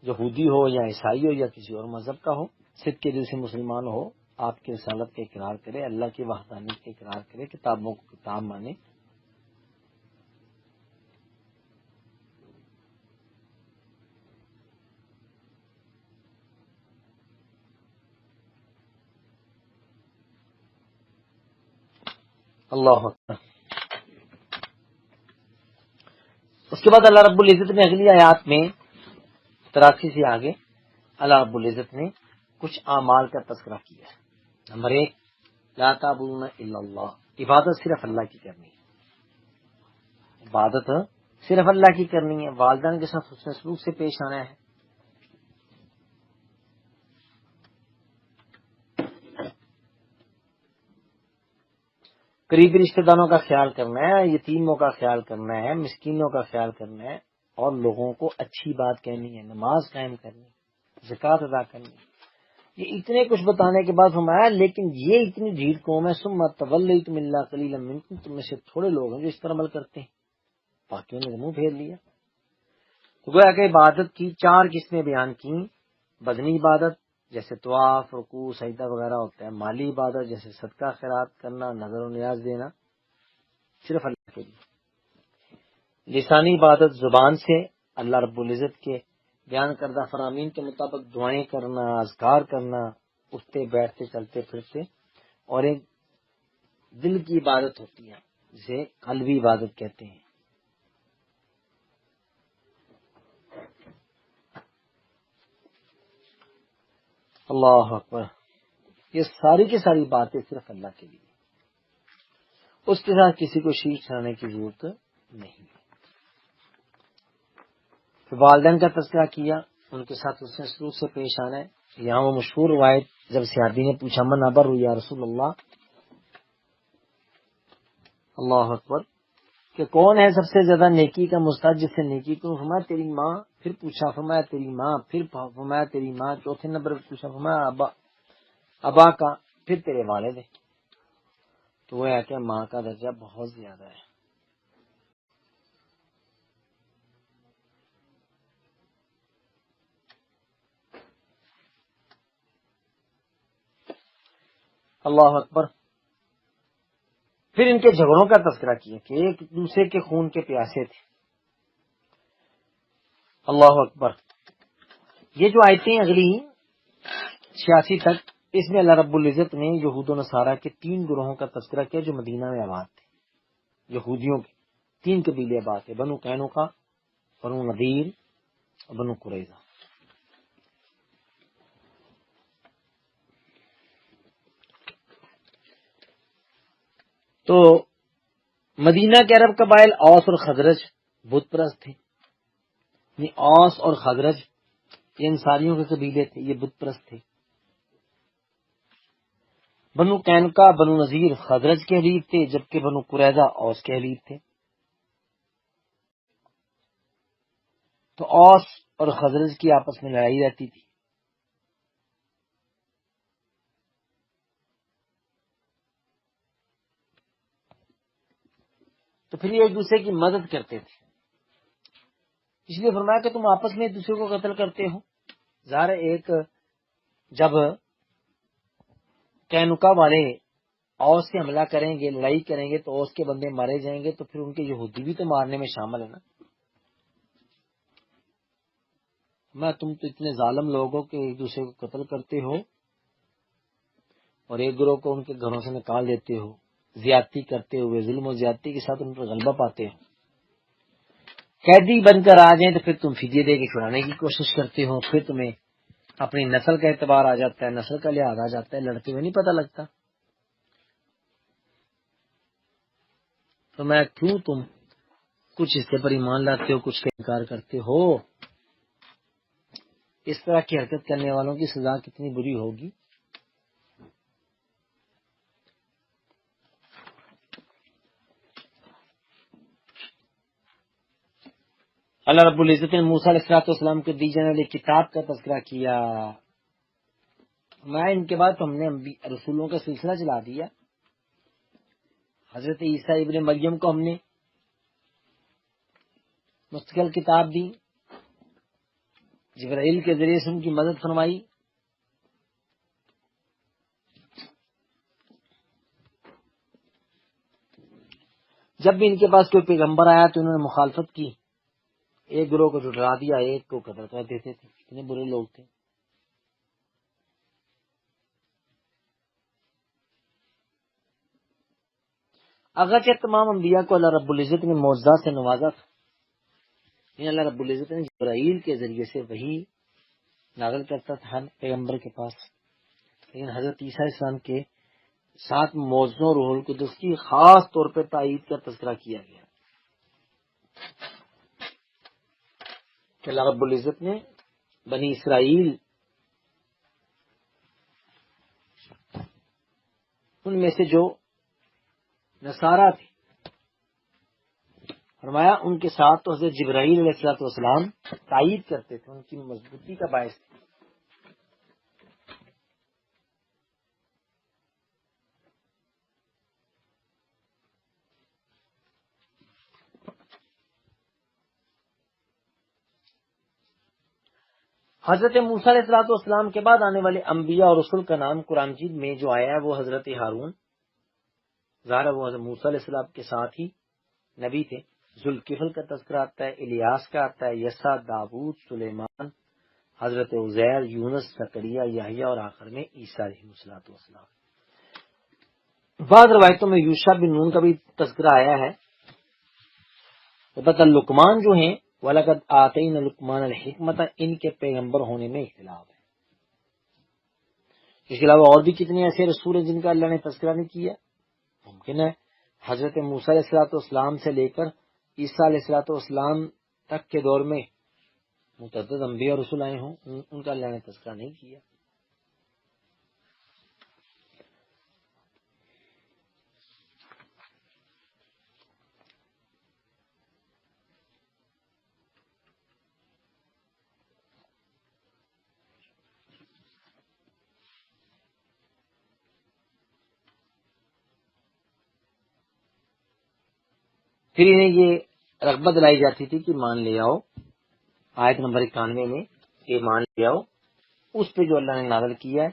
یہودی ہو یا عیسائی ہو یا کسی اور مذہب کا ہو، صدق کے دل سے مسلمان ہو، آپ کی رسالت کا اقرار کرے، اللہ کی وحدانیت کا اقرار کرے، کتابوں کو کتاب مانے. اللہ اکبر. اس کے بعد اللہ رب العزت نے اگلی آیات میں 83 سے آگے اللہ رب العزت نے کچھ اعمال کا تذکرہ کیا ہے. نمبر 1، لا تعبدون الا اللہ، عبادت صرف اللہ کی کرنی ہے. عبادت صرف اللہ کی کرنی ہے، والدین کے ساتھ حسن سلوک سے پیش آنا ہے. قریبی رشتہ داروں کا خیال کرنا ہے، یتیموں کا خیال کرنا ہے، مسکینوں کا خیال کرنا ہے، اور لوگوں کو اچھی بات کہنی ہے، نماز قائم کرنی ہے، زکوٰۃ ادا کرنی ہے۔ یہ اتنے کچھ بتانے کے بعد فرمایا لیکن یہ اتنی ڈھیٹ قوم ہے، ثم تولیتم الا قلیلا منکم، تم میں سے تھوڑے لوگ ہیں جو اس پر عمل کرتے ہیں، باقیوں نے منہ پھیر لیا۔ تو گویا کہ عبادت کی 4 قسمیں بیان کی، بدنی عبادت جیسے طواف، رکوع، سجدہ وغیرہ ہوتا ہے، مالی عبادت جیسے صدقہ خیرات کرنا، نظر و نیاز دینا صرف اللہ کے لیے، لسانی عبادت زبان سے اللہ رب العزت کے بیان کردہ فرامین کے مطابق دعائیں کرنا، اذکار کرنا، اٹھتے بیٹھتے چلتے پھرتے، اور ایک دل کی عبادت ہوتی ہے جسے قلبی عبادت کہتے ہیں۔ اللہ اکبر، یہ ساری کی ساری باتیں صرف اللہ کے لیے، اس کے ساتھ کسی کو شریک ٹھہرانے کی ضرورت نہیں ہے۔ پھر والدین کا تذکرہ کیا، ان کے ساتھ اس نے سلوک سے پیش آنا ہے۔ یہاں وہ مشہور روایت جب صحابی نے پوچھا من ابر یا رسول اللہ، اللہ اکبر، کہ کون ہے سب سے زیادہ نیکی کا مستحق جس سے نیکی کو؟ فرمایا تیری ماں، پھر پوچھا فرمایا تیری ماں، پھر فرمایا تیری ماں، چوتھے نمبر پہ پوچھا فرمایا ابا کا، پھر تیرے والد۔ تو وہ ہے کہ ماں کا درجہ بہت زیادہ ہے۔ اللہ اکبر۔ پھر ان کے جھگڑوں کا تذکرہ کیا کہ ایک دوسرے کے خون کے پیاسے تھے۔ اللہ اکبر۔ یہ جو آیتیں اگلی 86 تک، اس میں اللہ رب العزت نے یہود و نصارہ کے 3 گروہوں کا تذکرہ کیا جو مدینہ میں آباد تھے۔ یہودیوں کے 3 قبیلے آباد تھے، بنو قینقاع، بنو نذیر اور بنو قریظہ۔ تو مدینہ کے عرب قبائل اوس اور خزرج بت پرست تھے، یعنی اوس اور خزرج یہ انصاریوں کے قبیلے تھے، یہ بت پرست تھے۔ بنو قینقاع، بنو نذیر خزرج کے حلیف تھے، جبکہ بنو قریظہ اوس کے حلیف تھے۔ تو اوس اور خزرج کی آپس میں لڑائی رہتی تھی۔ تو پھر یہ ایک دوسرے کی مدد کرتے تھے، اس لیے فرمایا کہ تم آپس میں ایک دوسرے کو قتل کرتے ہو۔ ظاہر ایک جب قینقاع والے اوس سے حملہ کریں گے، لڑائی کریں گے، تو اوس کے بندے مارے جائیں گے، تو پھر ان کے یہودی بھی تو مارنے میں شامل ہے نا۔ میں تم تو اتنے ظالم لوگ ہو کہ ایک دوسرے کو قتل کرتے ہو اور ایک گروہ کو ان کے گھروں سے نکال دیتے ہو، زیادتی کرتے ہوئے ظلم و زیادتی کے ساتھ ان پر غلبہ پاتے ہو، قیدی بن کر آ جائیں تو پھر تم فدیے دے کے چھڑانے کی کوشش کرتے ہو، پھر تمہیں اپنی نسل کا اعتبار آ جاتا ہے، نسل کا لحاظ آ جاتا ہے، لڑتے ہوئے نہیں پتہ لگتا۔ تو میں کیوں تم کچھ حصے پر ایمان لاتے ہو، کچھ کا انکار کرتے ہو؟ اس طرح کی حرکت کرنے والوں کی سزا کتنی بری ہوگی۔ اللہ رب العزت نے موسیٰ علیہ السلام کو دی جانے والی کتاب کا تذکرہ کیا۔ میں ان کے بعد تو ہم نے رسولوں کا سلسلہ چلا دیا۔ حضرت عیسیٰ ابن مریم کو ہم نے مستقل کتاب دی، جبرائیل کے ذریعے سے ان کی مدد فرمائی۔ جب بھی ان کے پاس کوئی پیغمبر آیا تو انہوں نے مخالفت کی، ایک گروہ کو جھٹلا دیا، ایک کو قتل کر دیتے تھے، اتنے برے لوگ تھے۔ اگرچہ تمام انبیاء کو اللہ رب العزت نے معجزات سے نوازا تھا، لیکن اللہ رب العزت نے جبرائیل کے ذریعے سے وحی نازل کرتا تھا ہر پیغمبر کے پاس، لیکن حضرت عیسیٰ علیہ السلام کے ساتھ معجزوں روح القدس کی خاص طور پہ تائید کا تذکرہ کیا گیا کہ اللہ رب العزت نے بنی اسرائیل ان میں سے جو نصارہ تھے. فرمایا ان کے ساتھ تو حضرت جبرائیل علیہ الصلوۃ والسلام تائید کرتے تھے، ان کی مضبوطی کا باعث تھے. حضرت موسیٰ علیہ الصلوۃ والسلام کے بعد آنے والے انبیاء اور رسول کا نام قرآن مجید میں جو آیا ہے وہ حضرت ہارون، ظاہر وہ حضرت موسیٰ علیہ السلام کے ساتھ ہی نبی تھے. ذوالکفل کا تذکرہ آتا ہے، الیاس کا آتا ہے، یسع، داؤد، سلیمان، حضرت عزیر، یونس، زکریا، یحییٰ اور آخر میں عیسیٰ علیہ السلام. بعض روایتوں میں یوشع بن نون کا بھی تذکرہ آیا ہے. البتہ لقمان جو ہیں وَلَقَدْ آتَيْنَا لُقْمَانَ الْحِکْمَةَ، ان کے پیغمبر ہونے میں اختلاف ہے. اس کے علاوہ اور بھی کتنے ایسے رسول ہیں جن کا اللہ نے تذکرہ نہیں کیا. ممکن ہے حضرت موسیٰ علیہ الصلوۃ والسلام سے لے کر عیسیٰ علیہ الصلوۃ والسلام تک کے دور میں متعدد انبیاء اور رسول آئے ہوں، ان کا اللہ نے تذکرہ نہیں کیا. پھر انہیں یہ رغبت دلائی جاتی تھی کہ مان لے آؤ، آیت نمبر 91 میں کہ مان لے آؤ اس پہ جو اللہ نے نازل کیا ہے.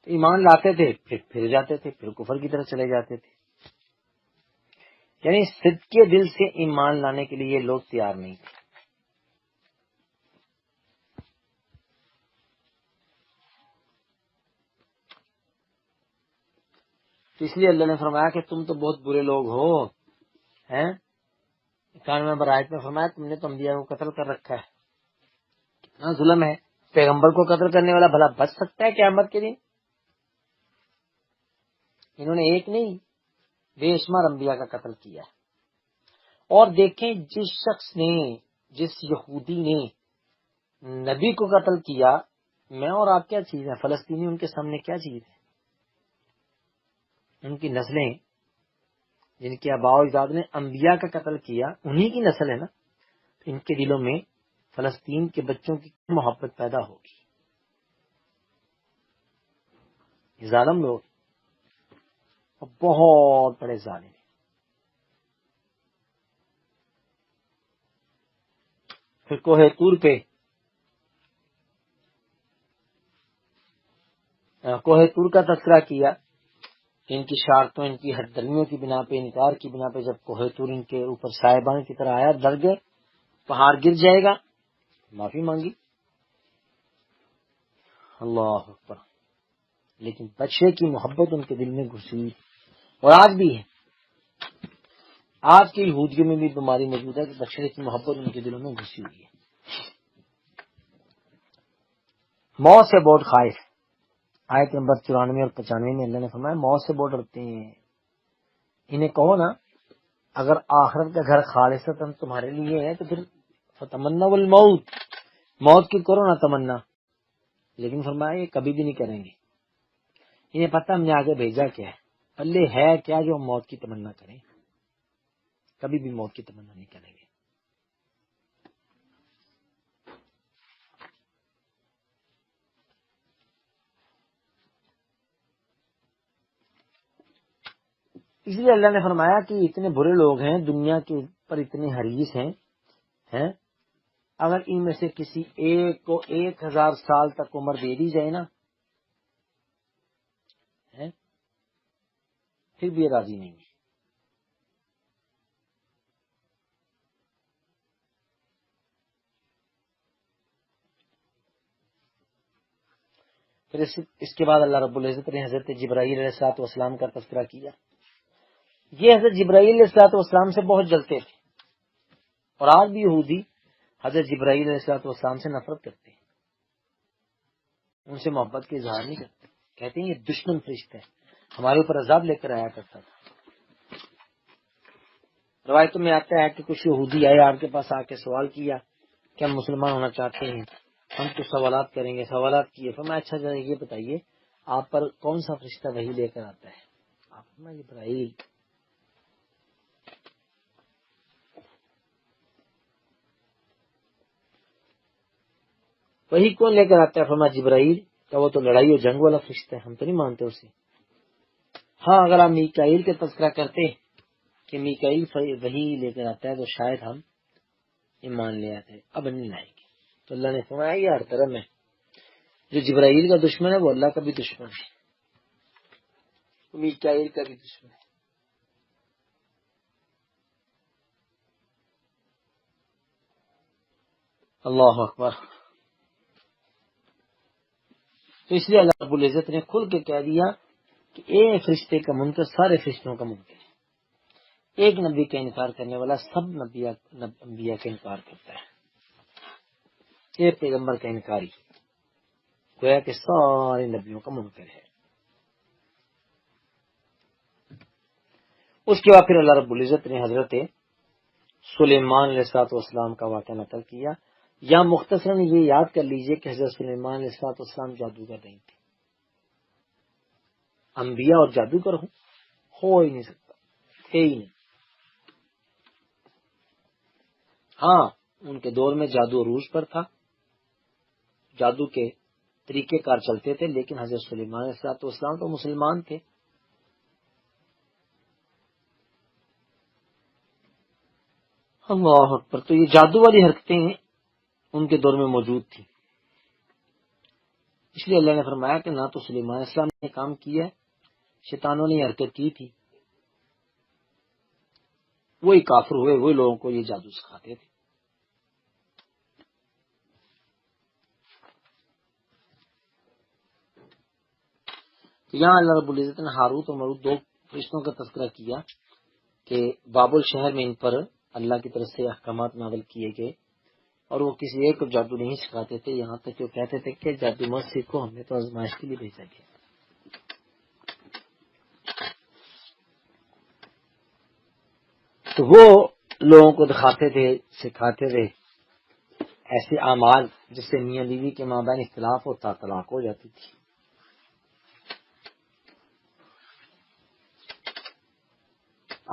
تو ایمان لاتے تھے، پھر جاتے تھے، پھر کفر کی طرف چلے جاتے تھے. یعنی صدقے دل سے ایمان لانے کے لیے یہ لوگ تیار نہیں تھے. تو اس لیے اللہ نے فرمایا کہ تم تو بہت برے لوگ ہو ہیں. 91 نمبر آیت میں فرمایا تم نے تو انبیاء کو قتل کر رکھا ہے. کتنا ظلم ہے. پیغمبر کو قتل کرنے والا بھلا بچ سکتا ہے قیامت کے دن؟ انہوں نے ایک نہیں بے شمار انبیاء کا قتل کیا. اور دیکھیں جس شخص نے، جس یہودی نے نبی کو قتل کیا، میں اور آپ کیا چیز ہے؟ فلسطینی ان کے سامنے کیا چیز ہے؟ ان کی نسلیں جن کے آباء و اجداد نے انبیاء کا قتل کیا انہی کی نسل ہے نا. ان کے دلوں میں فلسطین کے بچوں کی محبت پیدا ہوگی. ظالم لوگ بہت بڑے ظالم ہیں. پھر کوہ طور پہ کوہ طور کا تذکرہ کیا. ان کی شرارتوں، ان کی ہٹ درمیوں کی بنا پہ، انکار کی بنا پہ جب کوہ طور ان کے اوپر صاحبان کی طرح آیا، ڈر گئے پہاڑ گر جائے گا، معافی مانگی. اللہ اکبر. لیکن بچے کی محبت ان کے دل میں گھسی ہوئی، اور آج بھی ہے. آج کے یہودیوں میں بھی بیماری موجود ہے کہ بچے کی محبت ان کے دلوں میں گھسی ہوئی ہے. موت سے بہت خائف. آیت نمبر 94 اور 95 میں اللہ نے فرمایا موت سے بہت ڈرتے ہیں. انہیں کہو نا اگر آخرت کا گھر خالصتاً تمہارے لیے ہے تو پھر فتمنوا الموت، موت کی کرو نا تمنا. لیکن فرمایا یہ کبھی بھی نہیں کریں گے. انہیں پتہ ہم نے آگے بھیجا کیا ہے، پلے ہے کیا جو ہم موت کی تمنا کریں. کبھی بھی موت کی تمنا نہیں کریں گے. اس لیے اللہ نے فرمایا کہ اتنے برے لوگ ہیں دنیا کے پر، اتنے حریص ہیں. اگر ان میں سے کسی ایک کو 1000 سال تک عمر دے دی جائے نا، پھر بھی یہ راضی نہیں ہے. پھر اس کے بعد اللہ رب العزت نے حضرت جبرائیل علیہ الصلوۃ والسلام کا تذکرہ کیا. یہ حضرت جبرائیل علیہ الصلوۃ والسلام سے بہت جلتے تھے، اور آج بھی یہودی حضرت جبرائیل علیہ الصلوۃ والسلام سے نفرت کرتے ہیں، ان سے محبت کے اظہار نہیں کرتے. کہتے ہیں یہ دشمن فرشتہ ہے، ہمارے اوپر عذاب لے کر آیا کرتا تھا. روایتوں میں آتا ہے کہ کچھ یہودی آئے آپ کے پاس، آ کے سوال کیا کہ ہم مسلمان ہونا چاہتے ہیں، ہم کچھ سوالات کریں گے. سوالات کیے. فرمایا اچھا یہ بتائیے آپ پر کون سا فرشتہ وحی لے کر آتا ہے؟ فرمایا جبرائیل وہی کون لے کر آتا ہے؟ فرمایا جبرائیل. کیا وہ تو لڑائی اور جنگ والا فرشتہ ہے، ہم تو نہیں مانتے اسے. ہاں اگر آپ میکائیل کا تذکرہ کرتے کہ میکائیل وہی لے کر آتا ہے تو شاید ہم ایمان لے آتے، اب نہیں لائیں گے. تو اللہ نے فرمایا یہ ہر طرح میں جو جبرائیل کا دشمن ہے وہ اللہ کا بھی دشمن ہے، میکائیل کا بھی دشمن ہے. اللہ اکبر. تو اس لیے اللہ رب العزت نے کھل کے کہہ دیا کہ ایک فرشتے کا منکر سارے فرشتوں کا منکر ہے. ایک نبی کا انکار کرنے والا سب انبیاء کا انکار کرتا ہے. ایک پیغمبر کا انکاری گویا کہ سارے نبیوں کا منکر ہے. اس کے بعد پھر اللہ رب العزت نے حضرت سلیمان علیہ الصلوۃ والسلام کا واقعہ نقل کیا. یا مختصراً یہ یاد کر لیجئے کہ حضرت سلیمان علیہ الصلوۃ والسلام جادوگر نہیں تھے. انبیاء اور جادوگر ہو ہی نہیں سکتا، تھے ہی نہیں. ہاں ان کے دور میں جادو عروج پر تھا، جادو کے طریقے کار چلتے تھے، لیکن حضرت سلیمان علیہ الصلوۃ والسلام تو مسلمان تھے. اللہ اکبر. تو یہ جادو والی حرکتیں ان کے دور میں موجود تھی. اس لیے اللہ نے فرمایا کہ نہ تو سلیمان علیہ السلام نے کام کیا، شیطانوں نے حرکت کی تھی، وہی کافر ہوئے، وہی لوگوں کو یہ جادو سکھاتے تھے. تو یہاں اللہ رب العزت نے ہاروت اور ماروت دو فرشتوں کا تذکرہ کیا کہ بابل شہر میں ان پر اللہ کی طرف سے احکامات نازل کیے گئے، اور وہ کسی ایک کو جادو نہیں سکھاتے تھے، یہاں تک کہ وہ کہتے تھے کہ جادو مت سیکھو، ہمیں تو آزمائش کے لیے بھیجا گیا. تو وہ لوگوں کو دکھاتے تھے، سکھاتے تھے ایسے اعمال جس سے میاں بیوی کے مابین اختلاف ہوتا، طلاق ہو جاتی تھی.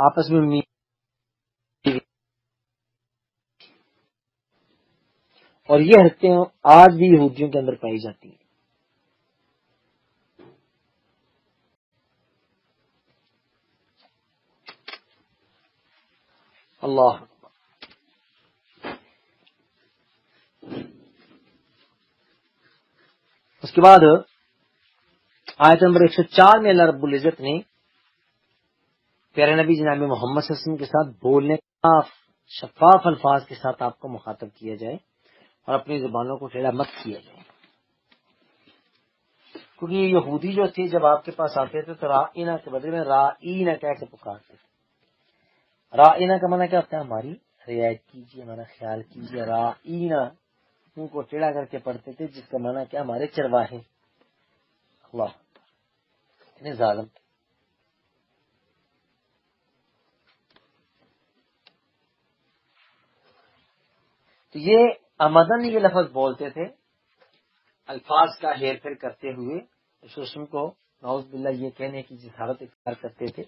آپس میں میاں بیوی، اور یہ حرکتیں آج بھی یہودیوں کے اندر پائی جاتی ہیں. اللہ. اس کے بعد آیت نمبر 104 میں اللہ رب العزت نے پیارے نبی جناب محمد صلی اللہ علیہ وسلم کے ساتھ بولنے کا شفاف الفاظ کے ساتھ آپ کو مخاطب کیا جائے اور اپنی زبانوں کو ٹیڑھا مت کیا جائے. کیونکہ یہ یہودی جو تھے جب آپ کے پاس آتے تھے تو رائنا کے بدلے میں رائنا کہہ کے پکارتے تھے. رائنا کا معنی کیا ہوتا ہے؟ ہماری رعایت کیجیے، ہمارا خیال کیجیے. رائنا ان کو ٹیڑھا کر کے پڑھتے تھے، جس کا معنی کیا؟ ہمارے چرواہے. اللہ اتنے ظالم. تو یہ آمدن یہ لفظ بولتے تھے الفاظ کا ہیر پھیر کرتے ہوئے، رسول کو نعوذ باللہ یہ کہنے کی جسارت اختیار کرتے تھے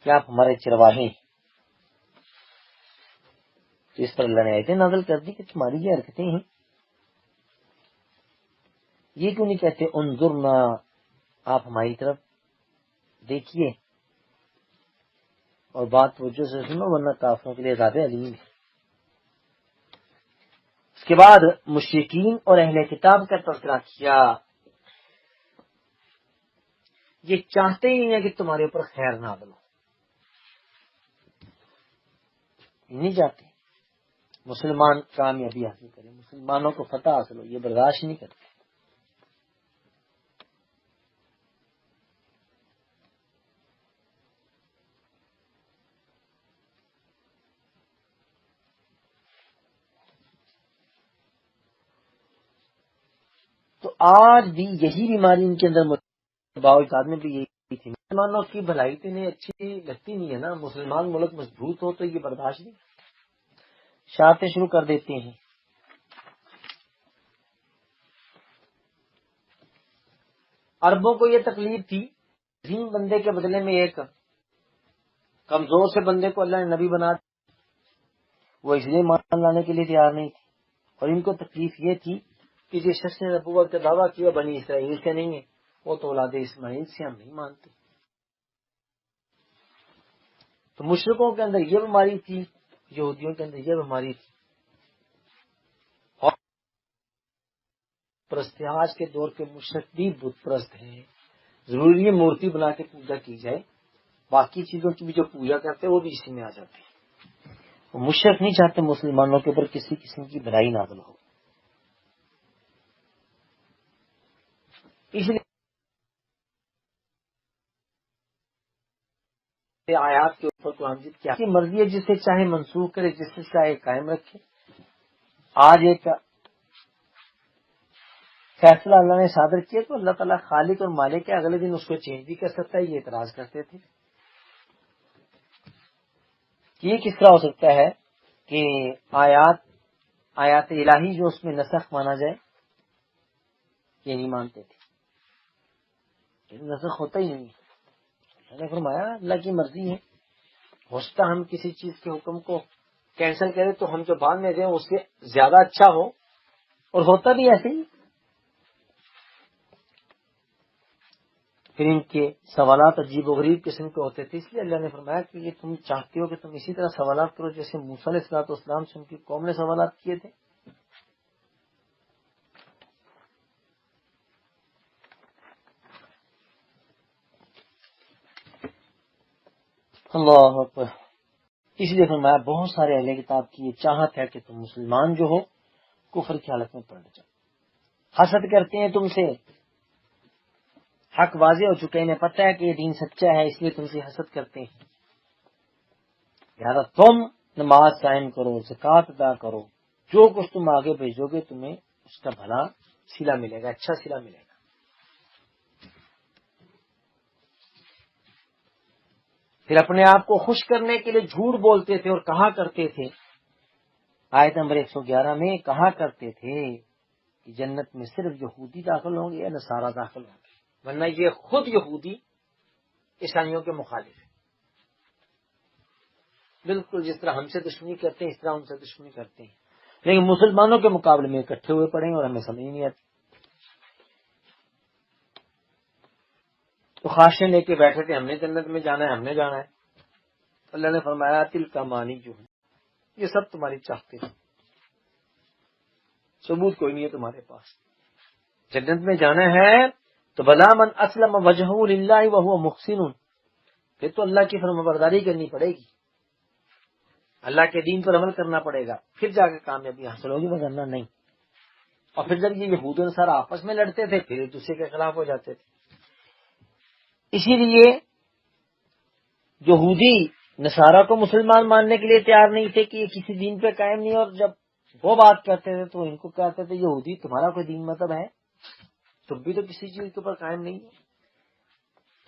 کہ آپ ہمارے چرواہے ہیں. تو اس پر اللہ نے آیتیں نازل کر دی کہ تمہاری یہ حرکتیں ہیں. یہ کیوں نہیں کہتے انظرنا، آپ ہماری طرف دیکھیے اور بات توجہ سے سنو، ورنہ کافروں کے لیے زیادہ علیم ہے. اس کے بعد مشرکین اور اہل کتاب کا تذکرہ کیا. یہ چاہتے ہی نہیں ہے کہ تمہارے اوپر خیر نازل ہو، نہیں چاہتے مسلمان کامیابی حاصل کریں، مسلمانوں کو فتح حاصل ہو، یہ برداشت نہیں کرتے. تو آج بھی یہی بیماری ان کے اندر باوجود میں بھی یہی تھی. مسلمانوں کی بھلائی تو انہیں اچھی لگتی نہیں ہے نا. مسلمان ملک مضبوط ہو تو یہ برداشت نہیں، شاعتیں شروع کر دیتے ہیں. عربوں کو یہ تکلیف تھی عظیم بندے کے بدلے میں ایک کمزور سے بندے کو اللہ نے نبی بنا دیا. وہ اس لیے مان لانے کے لیے تیار نہیں تھی. اور ان کو تکلیف یہ تھی کہ جس شخص نے نبوت کا دعویٰ کیا بنی اسرائیل سے نہیں ہے، وہ تو اولاد اسماعیل سے ہم نہیں مانتے. تو مشرکوں کے اندر یہ بیماری تھی، یہودیوں کے اندر یہ بیماری تھی. اور پرست آج کے دور کے مشرک بھی بت پرست ہیں. ضروری ہے مورتی بنا کے پوجا کی جائے، باقی چیزوں کی بھی جو پوجا کرتے ہیں وہ بھی اسی میں آ جاتے ہیں. وہ مشرک نہیں چاہتے مسلمانوں کے اوپر کسی قسم کی بھلائی نازل ہو. اس لیے آیات کے اوپر قرآن مجید کیا مرضی ہے، جسے چاہے منسوخ کرے، جسے چاہے قائم رکھے. آج ایک فیصلہ اللہ نے صادر کیا تو اللہ تعالیٰ خالق اور مالک ہے، اگلے دن اس کو چینج بھی کر سکتا ہے. یہ اعتراض کرتے تھے کہ یہ کس طرح ہو سکتا ہے کہ آیات الہی جو اس میں نسخ مانا جائے، یہ نہیں مانتے تھے. نسخ ہوتا ہی نہیں. اللہ نے فرمایا اللہ کی مرضی ہے، ہو سکتا ہم کسی چیز کے حکم کو کینسل کریں تو ہم جو بعد میں دیں اس سے زیادہ اچھا ہو، اور ہوتا بھی ایسے ہی. پھر ان کے سوالات عجیب و غریب قسم کے ہوتے تھے، اس لیے اللہ نے فرمایا کہ یہ تم چاہتے ہو کہ تم اسی طرح سوالات کرو جیسے موسیٰ علیہ الصلوۃ والسلام سے ان کی قوم نے سوالات کیے تھے. اللہ اکبر. اس لیے فرمایا بہت سارے اہل کتاب کی یہ چاہت ہے کہ تم مسلمان جو ہو کفر کی حالت میں پلٹ جاؤ. حسد کرتے ہیں تم سے، حق واضح ہو چکے، انہیں پتہ ہے کہ یہ دین سچا ہے، اس لیے تم سے حسد کرتے ہیں. لہٰذا تم نماز قائم کرو، زکوٰۃ ادا کرو، جو کچھ تم آگے بھیجو گے تمہیں اس کا بھلا صلہ ملے گا، اچھا صلہ ملے گا. پھر اپنے آپ کو خوش کرنے کے لیے جھوٹ بولتے تھے اور کہا کرتے تھے، آیت نمبر 111 میں کہا کرتے تھے کہ جنت میں صرف یہودی داخل ہوں گے یا نصارہ داخل ہوں گے، ورنہ یہ خود یہودی عیسائیوں کے مخالف ہے. بالکل جس طرح ہم سے دشمنی کرتے ہیں اس طرح ان سے دشمنی کرتے ہیں، لیکن مسلمانوں کے مقابلے میں اکٹھے ہوئے پڑے ہیں اور ہمیں سمجھ نہیں آتی. تو خواہشیں لے کے بیٹھے تھے، ہم نے جنت میں جانا ہے، ہم نے جانا ہے. اللہ نے فرمایا تل کا مانی جو ہے یہ سب تمہاری چاہتے ہیں، ثبوت کوئی نہیں ہے تمہارے پاس. جنت میں جانا ہے تو بلا من اسلم وجہ للہ وہو محسن، پھر تو اللہ کی فرمانبرداری کرنی پڑے گی، اللہ کے دین پر عمل کرنا پڑے گا، پھر جا کے کامیابی حاصل ہوگی، ورنہ نہیں. اور پھر جب یہ یہود و نصارہ آپس میں لڑتے تھے پھر ایک دوسرے کے خلاف ہو جاتے تھے. اسی لیے یہودی نصارہ کو مسلمان ماننے کے لیے تیار نہیں تھے کہ یہ کسی دین پہ قائم نہیں، اور جب وہ بات کرتے تھے تو ان کو کہتے تھے یہودی تمہارا کوئی دین مطلب ہے، تم بھی تو کسی چیز کے اوپر قائم نہیں ہے.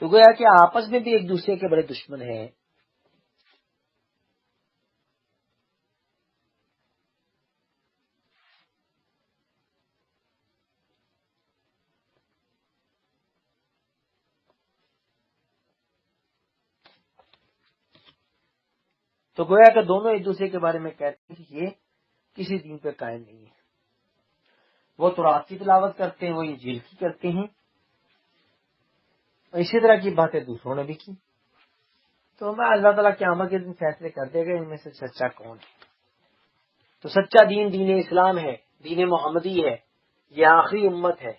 تو گویا کہ آپس میں بھی ایک دوسرے کے بڑے دشمن ہیں. تو گویا کہ دونوں ایک دوسرے کے بارے میں کہتے ہیں کہ یہ کسی دین پہ قائم نہیں ہے. وہ تورات کی تلاوت کرتے ہیں، وہ انجیل کی کرتے ہیں، اور اسی طرح کی باتیں دوسروں نے بھی کی. تو میں اللہ تعالیٰ قیامت کے دن فیصلے کر دے گا ان میں سے سچا کون ہے. تو سچا دین دین اسلام ہے، دین محمدی ہے. یہ آخری امت ہے،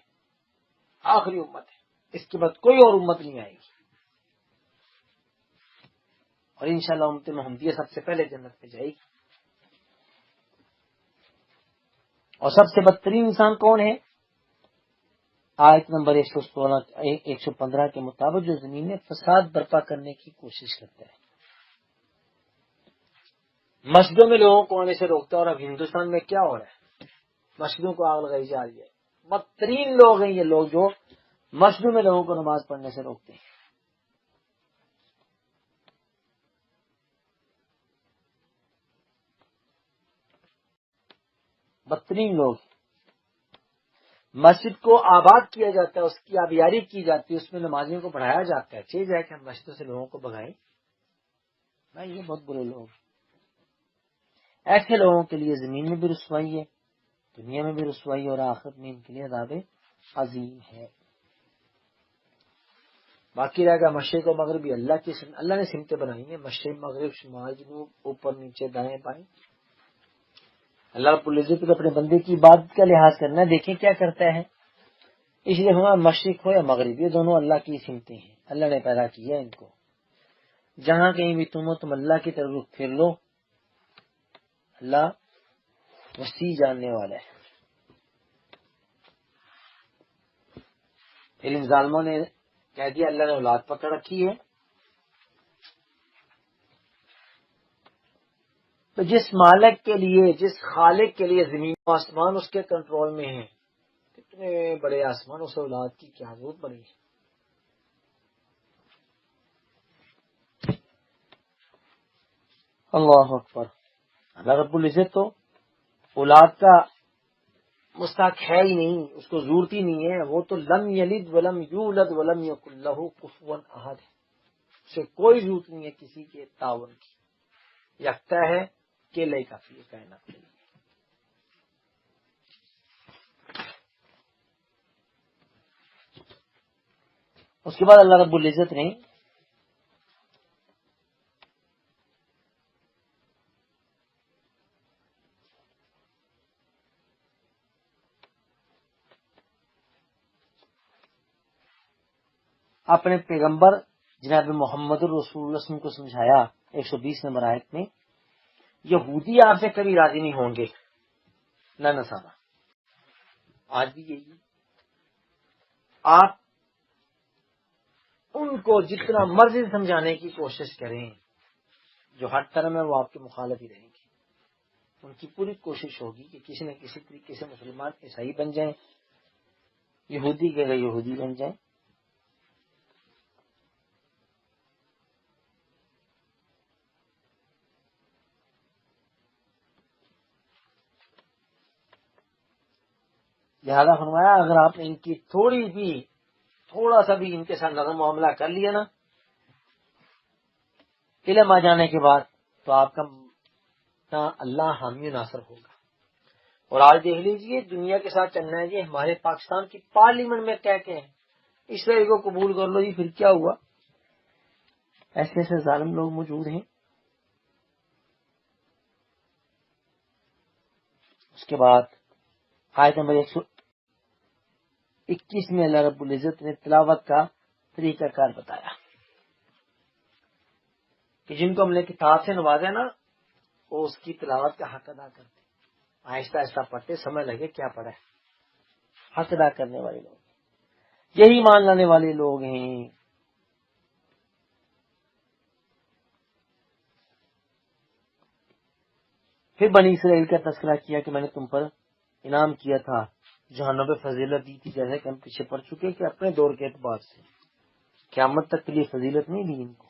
آخری امت ہے، اس کے بعد کوئی اور امت نہیں آئے گی. اور انشاءاللہ امت محمدیہ سب سے پہلے جنت میں جائے گی. اور سب سے بدترین انسان کون ہے؟ آیت نمبر 115 کے مطابق جو زمین میں فساد برپا کرنے کی کوشش کرتا ہے، مسجدوں میں لوگوں کو آنے سے روکتا ہے. اور اب ہندوستان میں کیا ہو رہا ہے؟ مسجدوں کو آگ لگائی جا رہی ہے. بدترین لوگ ہیں یہ لوگ جو مسجدوں میں لوگوں کو نماز پڑھنے سے روکتے ہیں. بدترین لوگ. مسجد کو آباد کیا جاتا ہے، اس کی آبیاری کی جاتی ہے، اس میں نمازیوں کو پڑھایا جاتا ہے، چیز ہے کہ ہم مسجدوں سے لوگوں کو بھگائیں؟ بھائی یہ بہت برے لوگ، ایسے لوگوں کے لیے زمین میں بھی رسوائی ہے، دنیا میں بھی رسوائی، اور آخرت میں ان کے لیے عذاب عظیم ہے۔ باقی رہے گا مشرق و مغرب بھی اللہ نے سمتیں بنائی ہیں، مشرق مغرب شمال جنوب اوپر نیچے دائیں بائیں۔ اللہ رب العزت کو اپنے بندے کی عبادت کا لحاظ کرنا ہے، دیکھیں کیا کرتا ہے۔ اس لیے ہمارا مشرق ہو یا مغرب، یہ دونوں اللہ کی سمتیں ہیں، اللہ نے پیدا کیا ان کو۔ جہاں کہیں بھی تم ہو، تم اللہ کی طرف رخ پھر لو، اللہ وسیع جاننے والا ہے۔ پھر ان ظالموں نے کہہ دیا اللہ نے اولاد پکڑ رکھی ہے۔ تو جس مالک کے لیے، جس خالق کے لیے زمین و آسمان اس کے کنٹرول میں ہیں، اتنے بڑے آسمان، اس اولاد کی کیا ضرورت پڑی ہے؟ اللہ اکبر۔ اللہ رب العزت تو اولاد کا مستحق ہے ہی نہیں، اس کو ضرورت ہی نہیں ہے، وہ تو لم یلد ولم یولد ولم یکن لہ کفوا احد ہے، اسے کوئی ضرورت نہیں ہے کسی کے تعاون کی، یکتا ہے کہ لئے کافی ہے کائنات کے لیے۔ اس کے بعد اللہ رب العزت نے اپنے پیغمبر جناب محمد الرسول اللہ صلی اللہ علیہ وسلم کو سمجھایا 120 نمبر آیت میں، یہودی آپ سے کبھی راضی نہیں ہوں گے، نہ نصارہ، آج بھی یہی ہے۔ آپ ان کو جتنا مرضی سمجھانے کی کوشش کریں، جو ہر طرح میں وہ آپ کے مخالف ہی رہیں گے۔ ان کی پوری کوشش ہوگی کہ کسی نہ کسی طریقے سے مسلمان عیسائی بن جائیں، یہودی کے یہودی بن جائیں۔ لہذا فرمایا اگر آپ نے ان کی تھوڑا سا بھی ان کے ساتھ نرم معاملہ کر لیا نا علم آ جانے کے بعد، تو آپ کا نہ اللہ حامی و ناصر ہوگا۔ اور آج دیکھ لیجئے دنیا کے ساتھ چلنا ہے جی، ہمارے پاکستان کی پارلیمنٹ میں کہہ کے ہیں اسرائیل کو قبول کر لو جی، پھر کیا ہوا؟ ایسے ایسے ظالم لوگ موجود ہیں۔ اس کے بعد آیت نمبر 121 میں اللہ رب العزت نے تلاوت کا طریقہ کار بتایا کہ جن کو ہم نے کتاب سے نوازا نا، وہ اس کی تلاوت کا حق ادا کرتے، آہستہ آہستہ پڑھتے، سمجھ لگے کیا پڑھا ہے، حق ادا کرنے والے لوگ، یہی مان لانے والے لوگ ہیں۔ پھر بنی اسرائیل کا تذکرہ کیا کہ میں نے تم پر انعام کیا تھا، جہنم پہ فضیلت دی تھی، جیسے کہ ہم پیچھے پڑ چکے کہ اپنے دور کے اعتبار سے قیامت تک کے لیے فضیلت نہیں دی ان کو۔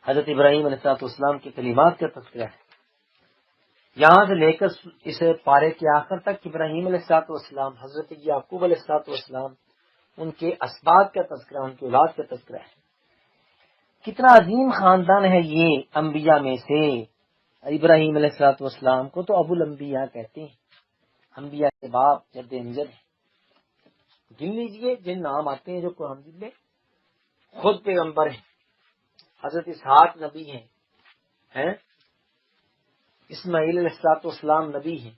حضرت ابراہیم علیہ السلام کے کلمات کا تذکرہ ہے، یہاں سے لے کر اس پارے کے آخر تک ابراہیم علیہ السلام، حضرت یعقوب علیہ السلام، ان کے اسباط کا تذکرہ، ان کی اولاد کا تذکرہ ہے۔ کتنا عظیم خاندان ہے یہ انبیاء میں سے۔ ابراہیم علیہ السلام کو تو ابو الانبیاء کہتے ہیں، انبیاء کے باپ، جد امجد ہیں۔ گن لیجئے جن نام آتے ہیں جو قرآن میں، خود پیغمبر ہیں، حضرت اسحاق نبی ہیں، اسماعیل علیہ السلام نبی ہیں،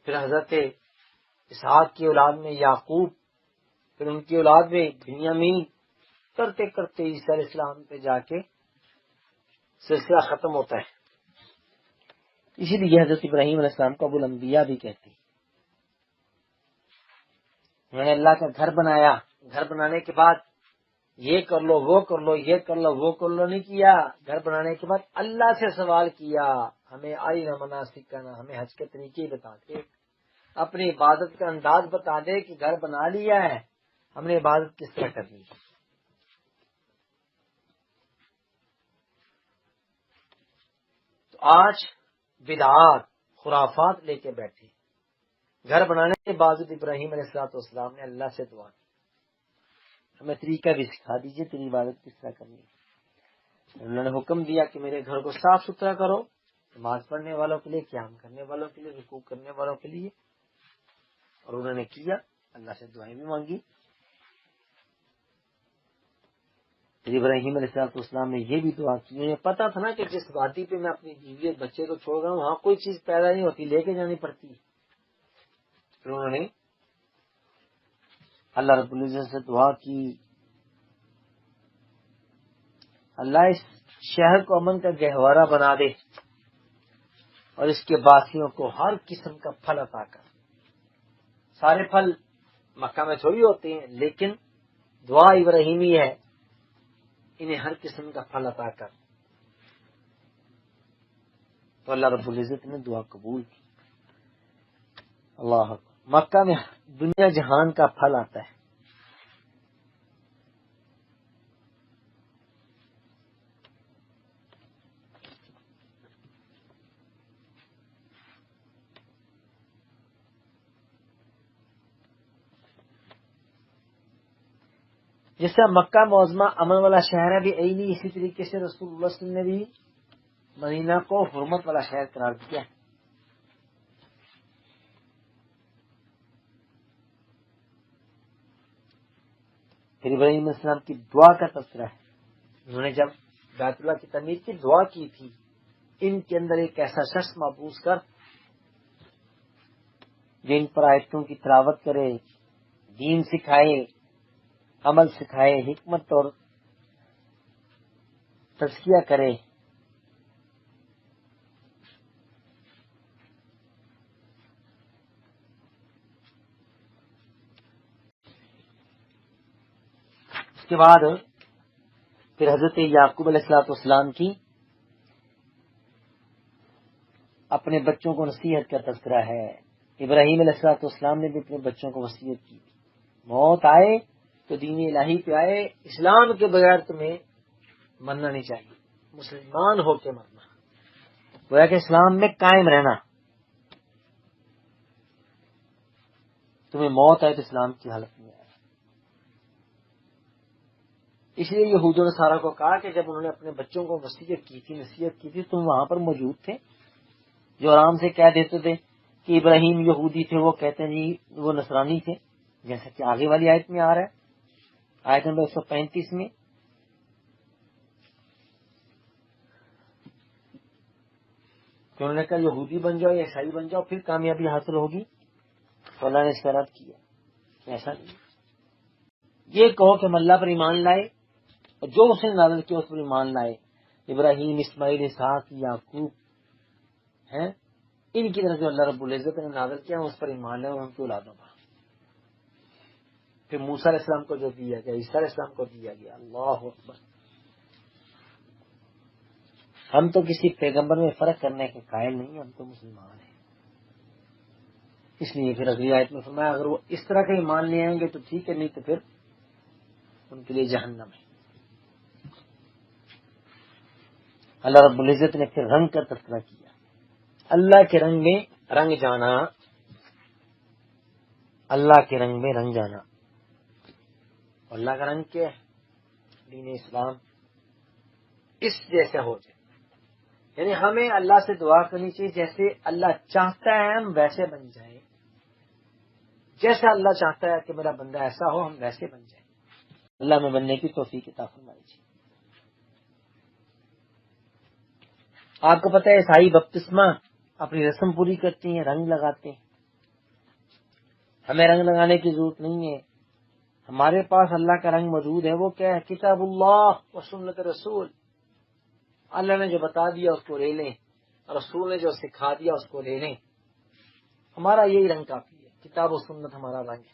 پھر حضرت اسحاق کی اولاد میں یعقوب، پھر ان کی اولاد میں بنیامین، کرتے کرتے عیسیٰ علیہ السلام پہ جا کے سلسلہ ختم ہوتا ہے۔ اسی لیے حضرت ابراہیم علیہ السلام کو ابو الانبیاء بھی کہتے ہیں۔ انہوں نے اللہ کا گھر بنایا، گھر بنانے کے بعد یہ کر لو وہ کر لو، یہ کر لو وہ کر لو نہیں کیا، گھر بنانے کے بعد اللہ سے سوال کیا ہمیں آرینا مناسکنا، ہمیں حج کے طریقے بتا دے، اپنی عبادت کا انداز بتا دے کہ گھر بنا لیا ہے، ہم نے عبادت کس طرح کرنی ہے۔ تو آج بدعات، خرافات لے کے بیٹھے. گھر بنانے کے باوجود ابراہیم علیہ السلام نے اللہ سے دعا کی ہمیں طریقہ بھی سکھا دیجئے تیری عبادت کس طرح کرنی ہے. انہوں نے حکم دیا کہ میرے گھر کو صاف ستھرا کرو، نماز پڑھنے والوں کے لیے، قیام کرنے والوں کے لیے، رکوع کرنے والوں کے لیے. اور انہوں نے کیا، اللہ سے دعائیں بھی مانگی. پھر ابراہیم علیہ السلام نے یہ بھی دعا کی. انہیں پتا تھا نا کہ جس وادی پہ میں اپنی بیوی اور بچے کو چھوڑ رہا ہوں وہاں کوئی چیز پیدا نہیں ہوتی، لے کے جانی پڑتی. پھر انہوں نے اللہ رب العزت سے دعا کی، اللہ اس شہر کو امن کا گہوارہ بنا دے اور اس کے باسیوں کو ہر قسم کا پھل عطا کر. سارے پھل مکہ میں تھوڑی ہوتے ہیں، لیکن دعا ابراہیمی ہے، انہیں ہر قسم کا پھل عطا کر. تو اللہ رب العزت نے دعا قبول کی. اللہ اکبر. مکہ میں دنیا جہان کا پھل آتا ہے. جس طرح مکہ معظمہ امن والا شہر ہے بھی عینی، اسی طریقے سے رسول اللہ صلی اللہ علیہ وسلم نے بھی مدینہ کو حرمت والا شہر قرار دیا ہے. پھر ابراہیم علیہ السلام کی دعا کا تذکرہ ہے. انہوں نے جب بیت اللہ کی تعمیر کی دعا کی تھی، ان کے اندر ایک ایسا شخص محفوظ کر جو ان پر آیتوں کی تلاوت کرے، دین سکھائے، عمل سکھائے، حکمت اور تزکیہ کرے. اس کے بعد پھر حضرت یعقوب علیہ السلام کی اپنے بچوں کو نصیحت کا تذکرہ ہے. ابراہیم علیہ السلام نے بھی اپنے بچوں کو وصیت کی، موت آئے تو دین الہی پہ آئے، اسلام کے بغیر تمہیں مرنا نہیں چاہیے، مسلمان ہو کے مرنا، گویا کہ اسلام میں قائم رہنا. تمہیں موت آئے تو اسلام کی حالت میں آئے. اس لیے یہود و نصارہ کو کہا کہ جب انہوں نے اپنے بچوں کو وصیت کی تھی، نصیحت کی تھی، تم وہاں پر موجود تھے، جو آرام سے کہہ دیتے تھے کہ ابراہیم یہودی تھے، وہ کہتے ہیں جی وہ نصرانی تھے، جیسا کہ آگے والی آیت میں آ رہا ہے، آیت نمبر 135 میں. کہ انہوں نے کہا یہودی بن جاؤ یا عیسائی بن جاؤ پھر کامیابی حاصل ہوگی. تو اللہ نے اس کا رد کیا، ایسا نہیں. یہ کہو کہ ہم اللہ پر ایمان لائے اور جو اس نے نازل کیا اس پر ایمان لائے. ابراہیم، اسماعیل، اسحاق، یعقوب ہیں، ان کی طرف جو اللہ رب العزت نے نازل کیا اس پر ایمان لائے اور ان کی اولادوں پر. پھر موسیٰ علیہ السلام کو جو دیا گیا، عیسیٰ علیہ السلام کو دیا گیا. اللہ اکبر. ہم تو کسی پیغمبر میں فرق کرنے کے قائل نہیں، ہم تو مسلمان ہیں. اس لیے پھر اگلی آیت میں فرمایا اگر وہ اس طرح کا ایمان لے آئیں گے تو ٹھیک ہے، نہیں تو پھر ان کے لیے جہنم ہے. اللہ رب العزت نے پھر رنگ کا تذکرہ کیا. اللہ کے رنگ میں رنگ جانا، اللہ کے رنگ میں رنگ جانا. اللہ کا رنگ کیا ہے؟ دین اسلام. اس جیسا ہو جائے، یعنی ہمیں اللہ سے دعا کرنی چاہیے جیسے اللہ چاہتا ہے ہم ویسے بن جائیں، جیسا اللہ چاہتا ہے کہ میرا بندہ ایسا ہو ہم ویسے بن جائیں. اللہ میں بننے کی توفیق عطا فرمائے. آپ کو پتہ ہے عیسائی بپتسمہ اپنی رسم پوری کرتی ہیں، رنگ لگاتے ہیں. ہمیں رنگ لگانے کی ضرورت نہیں ہے، ہمارے پاس اللہ کا رنگ موجود ہے. وہ کیا ہے؟ کتاب اللہ و سنت رسول. اللہ نے جو بتا دیا اس کو لے لیں، اور رسول نے جو سکھا دیا اس کو لے لیں. ہمارا یہی رنگ کافی ہے، کتاب و سنت ہمارا رنگ ہے.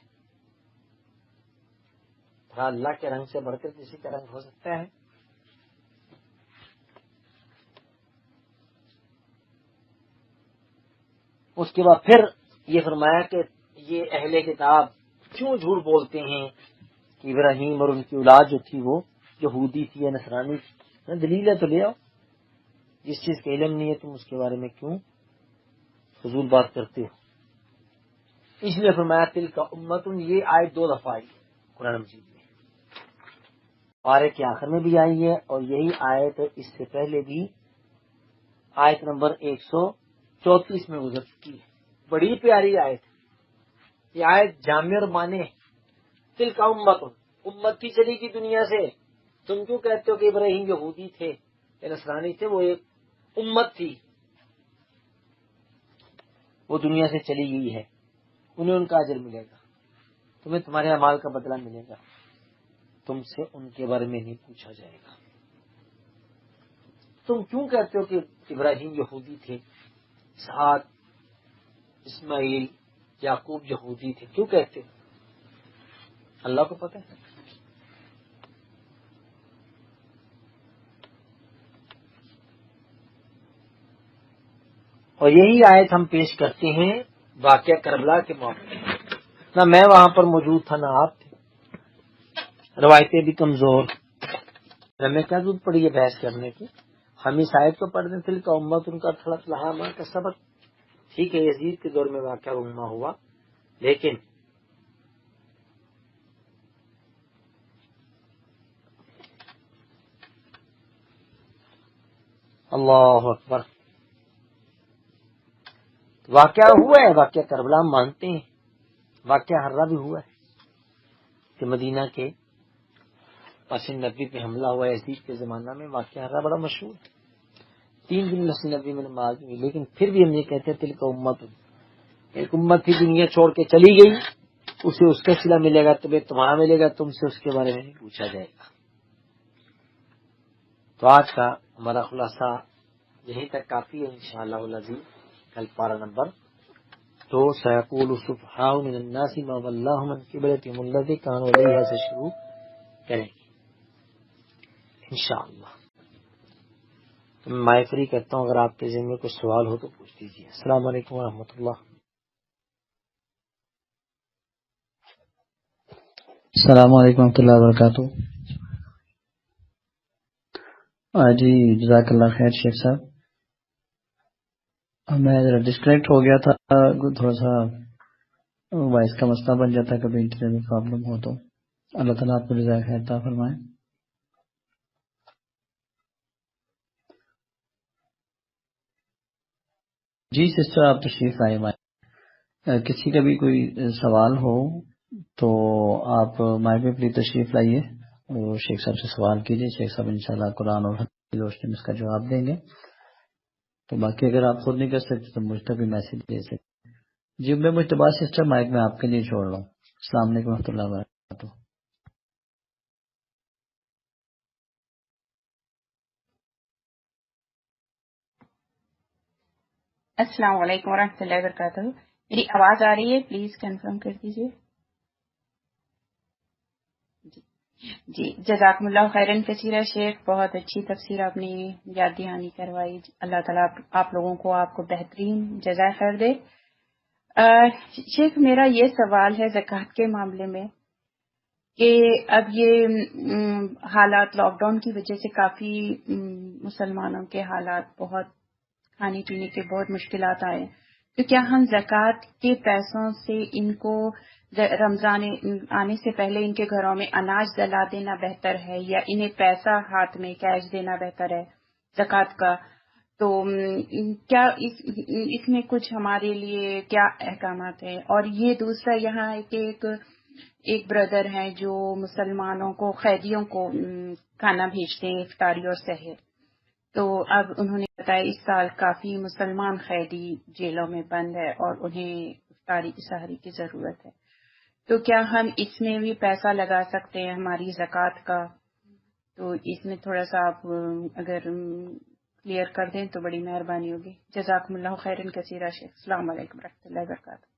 اللہ کے رنگ سے بڑھ کر کسی کا رنگ ہو سکتا ہے؟ اس کے بعد پھر یہ فرمایا کہ یہ اہل کتاب کیوں جھوٹ بولتے ہیں کہ ابراہیم اور ان کی اولاد جو تھی وہ یہودی تھی یا نصرانی تھی. دلیل ہے تو لے آؤ. جس چیز کا علم نہیں ہے تم اس کے بارے میں کیوں فضول بات کرتے ہو. اس لیے فرمایا تلک امت، یہ آیت 2 دفعہ آئی قرآن مجید میں، پارے کے آخر میں بھی آئی ہے، اور یہی آیت اس سے پہلے بھی آیت نمبر 134 میں گزر چکی ہے. بڑی پیاری آیت. یہ آیت جامع اور مانے. تلک امت، امت کی چلی گئی دنیا سے. تم کیوں کہتے ہو کہ ابراہیم یہودی تھے یا نصرانی تھے؟ وہ ایک امت تھی، وہ دنیا سے چلی گئی ہے. انہیں ان کا اجر ملے گا، تمہیں تمہارے اعمال کا بدلہ ملے گا، تم سے ان کے بارے میں نہیں پوچھا جائے گا. تم کیوں کہتے ہو کہ ابراہیم یہودی تھے، اسحاق، اسماعیل، یعقوب یہودی تھے؟ کیوں کہتے ہو؟ اللہ کو پتہ ہے. اور یہی آیت ہم پیش کرتے ہیں واقعہ کربلا کے موقع میں. نہ میں وہاں پر موجود تھا نہ آپ تھے، روایتیں بھی کمزور. ہمیں کیا ضرورت پڑی ہے بحث کرنے کی؟ ہم اس آیت کو پڑھنے تھے کہ امت ان کا تھڑک لہا ماں کا سبق. ٹھیک ہے یزید کے دور میں واقعہ رونما ہوا، لیکن اللہ اکبر، واقعہ ہوا ہے. واقعہ کربلا ہم مانتے ہیں، واقعہ ہررا بھی ہوا ہے کہ مدینہ کے مسجد نبی پہ حملہ ہوا یزید کے زمانہ میں. واقعہ ہررا بڑا مشہور ہے. 3 دن مسجد نبی میں نماز ہوئی، لیکن پھر بھی ہم یہ کہتے ہیں تلک امت، ایک امت کی دنیا چھوڑ کے چلی گئی، اسے اس کا صلہ ملے گا، تمہیں تمہارا ملے گا، تم سے اس کے بارے میں نہیں پوچھا جائے گا. تو آج کا ہمارا خلاصہ یہیں تک کافی ہے. انشاءاللہ العزیز کل پارہ نمبر 2 سیقول السفہاء من الناس ما ولاھم عن قبلتہم التی کانوا علیہا سے شروع کریں گے انشاءاللہ. تو میں مائک فری کرتا ہوں، اگر آپ کے ذہن میں کوئی سوال ہو تو پوچھ دیجیے. السلام علیکم ورحمۃ اللہ. السلام علیکم ورحمۃ اللہ وبرکاتہ. جی جزاک اللہ خیر شیخ صاحب. میں ذرا ڈسکنیکٹ ہو گیا تھا، تھوڑا سا وائس کا مسئلہ بن جاتا ہے کبھی انٹرنیٹ میں پرابلم ہو تو. اللہ تعالیٰ آپ کو جزائے خیر عطا فرمائے. جی سسٹر آپ تشریف لائے مائک. کسی کا بھی کوئی سوال ہو تو آپ مائک میں پلیز تشریف لائیے اور شیخ صاحب سے سوال کیجیے. شیخ صاحب انشاءاللہ قرآن اور حدیث کی روشنی میں اس کا جواب دیں گے. تو باقی اگر آپ خود نہیں کر سکتے تو مجھ تک بھی میسج دے سکتے. جی میں مجتبیٰ سسٹر مائک میں آپ کے لیے چھوڑ رہا ہوں. السلام علیکم و رحمۃ اللہ وبرکاتہ. السلام علیکم ورحمۃ اللہ وبرکاتہ. میری آواز آ رہی ہے؟ پلیز کنفرم کر دیجیے. جی جزاکم اللہ خیرن کثیرہ شیخ، بہت اچھی تفسیر آپ نے یاد دہانی کروائی. اللہ تعالیٰ آپ لوگوں کو آپ کو بہترین جزائے خیر دے. شیخ میرا یہ سوال ہے زکوٰۃ کے معاملے میں کہ اب یہ حالات لاک ڈاؤن کی وجہ سے کافی مسلمانوں کے حالات بہت کھانے پینے کے بہت مشکلات آئے، تو کیا ہم زکوٰۃ کے پیسوں سے ان کو رمضان آنے سے پہلے ان کے گھروں میں اناج دلا دینا بہتر ہے، یا انہیں پیسہ ہاتھ میں کیش دینا بہتر ہے زکوٰۃ کا؟ تو کیا اس میں کچھ ہمارے لیے کیا احکامات ہیں؟ اور یہ دوسرا یہاں ہے کہ ایک بردر ہیں جو مسلمانوں کو قیدیوں کو کھانا بھیجتے ہیں افطاری اور سحر. تو اب انہوں نے بتایا اس سال کافی مسلمان قیدی جیلوں میں بند ہے اور انہیں افطاری سحری کی ضرورت ہے. تو کیا ہم اس میں بھی پیسہ لگا سکتے ہیں ہماری زکوٰۃ کا؟ تو اس میں تھوڑا سا آپ اگر کلیئر کر دیں تو بڑی مہربانی ہوگی. جزاکم اللہ خیرن کثیرہ شیخ. السلام علیکم و رحمۃ اللہ وبرکاتہ.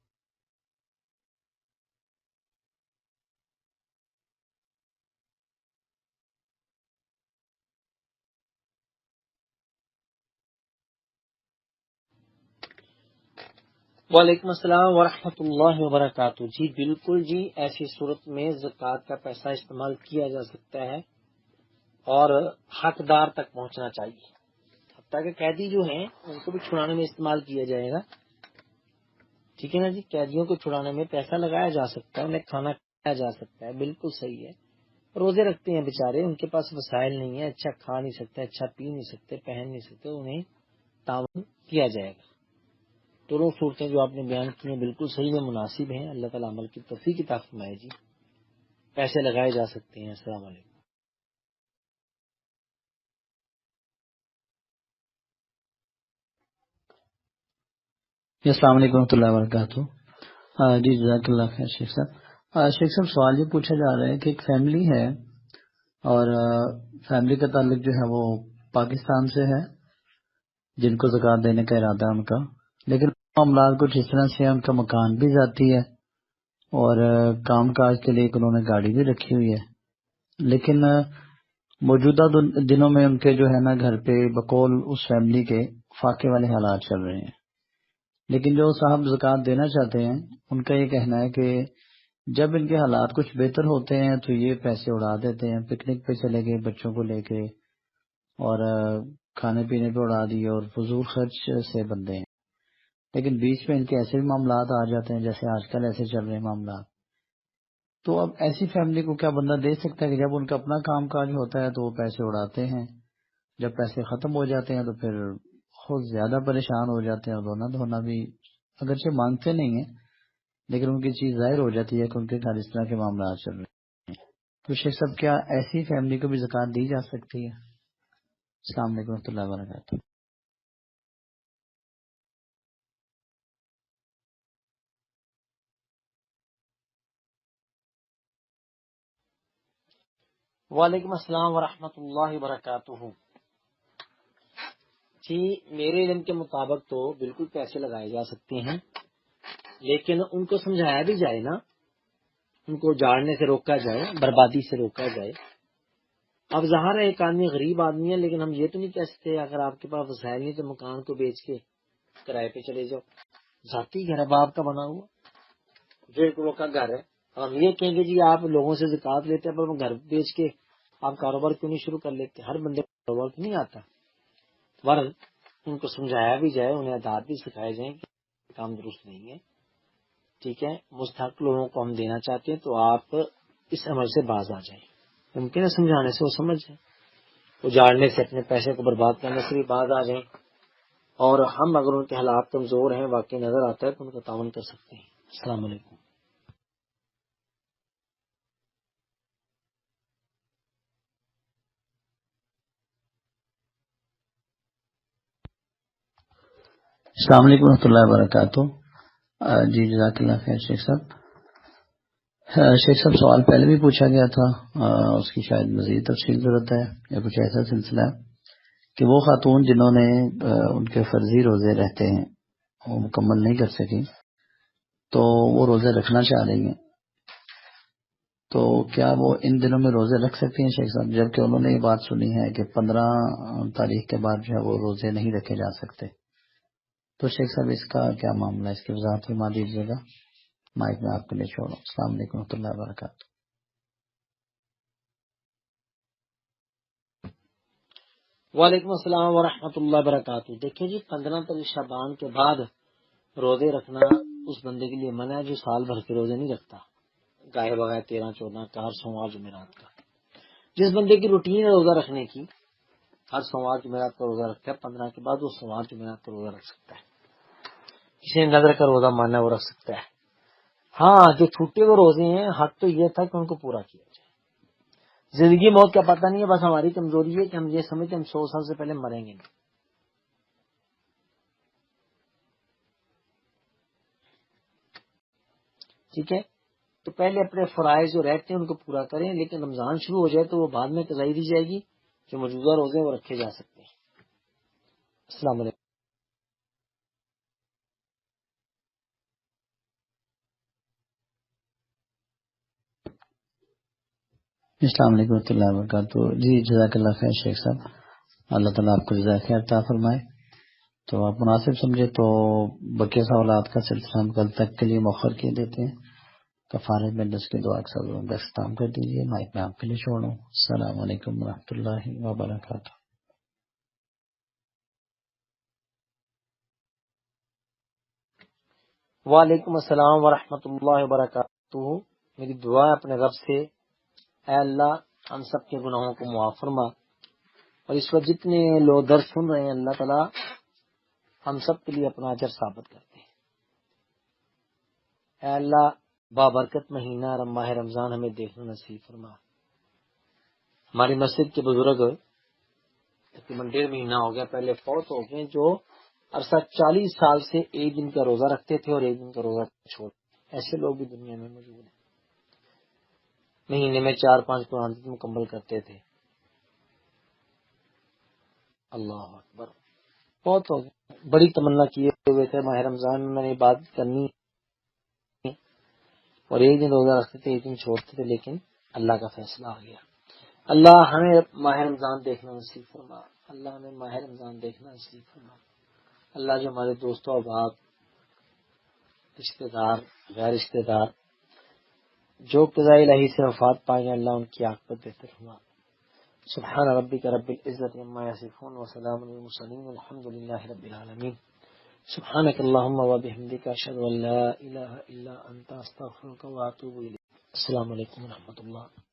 وعلیکم السلام ورحمۃ اللہ وبرکاتہ. جی بالکل جی، ایسی صورت میں زکوٰۃ کا پیسہ استعمال کیا جا سکتا ہے اور حقدار تک پہنچنا چاہیے. حتیٰ کہ قیدی جو ہیں ان کو بھی چھڑانے میں استعمال کیا جائے گا، ٹھیک ہے نا جی. قیدیوں کو چھڑانے میں پیسہ لگایا جا سکتا ہے, انہیں کھانا کھلایا جا سکتا ہے, بالکل صحیح ہے. روزے رکھتے ہیں بیچارے, ان کے پاس وسائل نہیں ہے, اچھا کھا نہیں سکتے, اچھا پی نہیں سکتے, پہن نہیں سکتے, انہیں تعاون کیا جائے گا. دونوں صورتیں جو آپ نے بیان کی ہیں بالکل صحیح ہے, مناسب ہیں. اللہ تعالیٰ عمل کی توفیق عطا فرمائے جی. پیسے لگائے جا سکتے ہیں. السلام علیکم. السلام علیکم ورحمۃ اللہ وبرکاتہ. جی جزاک اللہ خیر شیخ صاحب. شیخ صاحب سوال یہ پوچھا جا رہا ہے کہ ایک فیملی ہے اور فیملی کا تعلق جو ہے وہ پاکستان سے ہے, جن کو زکوٰۃ دینے کا ارادہ ہے ان کا, لیکن معاملات کچھ اس طرح سے, ان کا مکان بھی ذاتی ہے اور کام کاج کے لیے انہوں نے گاڑی بھی رکھی ہوئی ہے, لیکن موجودہ دنوں میں ان کے جو ہے نا گھر پہ بقول اس فیملی کے فاقے والے حالات چل رہے ہیں. لیکن جو صاحب زکوٰۃ دینا چاہتے ہیں ان کا یہ کہنا ہے کہ جب ان کے حالات کچھ بہتر ہوتے ہیں تو یہ پیسے اڑا دیتے ہیں, پکنک پہ چلے گئے بچوں کو لے کے اور کھانے پینے پہ اڑا دیے اور فضول خرچ سے بندے ہیں. لیکن بیچ میں ان کے ایسے بھی معاملات آ جاتے ہیں جیسے آج کل ایسے چل رہے ہیں معاملات. تو اب ایسی فیملی کو کیا بندہ دے سکتا ہے کہ جب ان کا اپنا کام کاج ہوتا ہے تو وہ پیسے اڑاتے ہیں, جب پیسے ختم ہو جاتے ہیں تو پھر خود زیادہ پریشان ہو جاتے ہیں, اور رونا دھونا بھی اگرچہ مانگتے نہیں ہیں لیکن ان کی چیز ظاہر ہو جاتی ہے کہ ان کے گھر اس طرح کے معاملات چل رہے ہیں. تو شیخ صاحب کیا ایسی فیملی کو بھی زکوٰۃ دی جا سکتی ہے؟ السلام علیکم ورحمۃ اللہ وبرکاتہ. وعلیکم السلام ورحمۃ اللہ وبرکاتہ. جی میرے علم کے مطابق تو بالکل پیسے لگائے جا سکتے ہیں, لیکن ان کو سمجھایا بھی جائے نا, ان کو جاڑنے سے روکا جائے, بربادی سے روکا جائے. اب ظاہر ہے ایک آدمی غریب آدمی ہے, لیکن ہم یہ تو نہیں کہہ سکتے اگر آپ کے پاس وسائل نہیں تو مکان کو بیچ کے کرائے پہ چلے جاؤ. ذاتی گھر ہے, باپ کا بنا ہوا 1.5 کروڑ کا گھر ہے, ہم یہ کہیں گے جی آپ لوگوں سے زکوٰۃ لیتے ہیں پر وہ گھر بیچ کے آپ کاروبار کیوں نہیں شروع کر لیتے؟ ہر بندے کو کاروبار تو نہیں آتا. ورن ان کو سمجھایا بھی جائے, انہیں عادات بھی سکھائے جائیں کہ کام درست نہیں ہے. ٹھیک ہے, مستحق لوگوں کو ہم دینا چاہتے ہیں تو آپ اس عمل سے باز آ جائیں. ممکن ہے سمجھانے سے وہ سمجھ جائیں, اجاڑنے سے اپنے پیسے کو برباد کرنے سے بھی باز آ جائیں. اور ہم اگر ان کے حالات کمزور ہیں, واقعی نظر آتا ہے تو ان کا تعاون کر سکتے ہیں. السلام علیکم. السلام علیکم ورحمۃ اللہ وبرکاتہ. جی جزاک اللہ خیر شیخ صاحب. شیخ صاحب سوال پہلے بھی پوچھا گیا تھا, اس کی شاید مزید تفصیل ضرورت ہے یا کچھ ایسا سلسلہ ہے کہ وہ خاتون جنہوں نے ان کے فرضی روزے رہتے ہیں وہ مکمل نہیں کر سکی تو وہ روزے رکھنا چاہ رہی ہیں, تو کیا وہ ان دنوں میں روزے رکھ سکتی ہیں شیخ صاحب, جبکہ انہوں نے یہ بات سنی ہے کہ 15 تاریخ کے بعد جو ہے وہ روزے نہیں رکھے جا سکتے؟ تو شیخ صاحب اس کا کیا معاملہ ہے, اس کی وضاحت فرما دیجیے گا. مائک میں آپ کے لیے چھوڑوں. السلام علیکم ورحمۃ اللہ وبرکاتہ. وعلیکم السلام ورحمۃ اللہ وبرکاتہ. دیکھیں جی 15 تاریخ شعبان کے بعد روزے رکھنا اس بندے کے لیے منع ہے جو سال بھر کے روزے نہیں رکھتا, گاہے بغیر 13, 14 کا, ہر سوموار جمعرات کا. جس بندے کی روٹین ہے روزہ رکھنے کی, ہر سوموار جمعرات کا روزہ رکھتا ہے, 15 کے بعد وہ سوموار جمعرات کا روزہ رکھ سکتا ہے. کسی نے نظر کا روزہ ماننا ہے وہ رکھ سکتا ہے. ہاں جو چھوٹے ہوئے روزے ہیں حق تو یہ تھا کہ ان کو پورا کیا جائے. زندگی موت کا پتہ نہیں ہے, بس ہماری کمزوری ہے کہ ہم یہ سمجھتے ہم 100 سال سے پہلے مریں گے نہیں. ٹھیک ہے, تو پہلے اپنے فرائض جو رہتے ہیں ان کو پورا کریں, لیکن رمضان شروع ہو جائے تو وہ بعد میں قضائی دی جائے گی. جو موجودہ روزے وہ رکھے جا سکتے ہیں. السلام علیکم. السلام علیکم ورحمۃ اللہ وبرکاتہ. جی جزاک اللہ خیر شیخ صاحب, اللہ تعالیٰ آپ کو جزائے خیر عطا فرمائے. تو آپ مناسب سمجھے تو بقیہ سوالات کا سلسلہ ہم کل تک کے لیے مؤخر کیے دیتے ہیں. کفارہ مجلس کی دعا کے ساتھ کا اختتام کر دیجیے. مائک میں آپ کے لیے چھوڑوں. السلام علیکم ورحمۃ اللہ وبرکاتہ. وعلیکم السلام ورحمۃ اللہ وبرکاتہ. میری دعا ہے اپنے رب سے، اے اللہ ہم سب کے گناہوں کو معاف فرما، اور اس وقت جتنے لوگ درس سن رہے ہیں اللہ تعالیٰ ہم سب کے لیے اپنا اجر ثابت کرتے ہیں. اے اللہ بابرکت مہینہ ماہ رمضان ہمیں دیکھنا نصیب فرما. ہماری مسجد کے بزرگ تقریباً 1.5 مہینہ ہو گیا پہلے فوت ہو گئے، جو عرصہ 40 سال سے ایک دن کا روزہ رکھتے تھے اور ایک دن کا روزہ چھوڑ. ایسے لوگ بھی دنیا میں موجود ہیں، مہینے میں 4-5 قرآن مکمل کرتے تھے. اللہ اکبر، بہت ہو گیا. بڑی تمنا کیے ہوئے تھے ماہ رمضان میں میں نے عبادت کرنی اور ایک دن روزہ رکھتے تھے ایک دن چھوڑتے تھے، لیکن اللہ کا فیصلہ آ گیا. اللہ ہمیں ماہ رمضان دیکھنا نصیب فرما. اللہ ہمیں ماہ رمضان دیکھنا نصیب فرما. اللہ جو ہمارے دوستوں احباب، رشتے دار، غیر رشتے دار جو قضاء الہی سے وفات پائے ہیں، اللہ ان کی عاقبت بہتر ہوا. سبحان ربک رب العزت عما یصفون وسلام علی المرسلین الحمد للہ رب العالمین. سبحانک اللہم وبحمدک اشہد ان لا الہ الا انت استغفرک واتوب الیک. السلام علیکم ورحمۃ اللہ.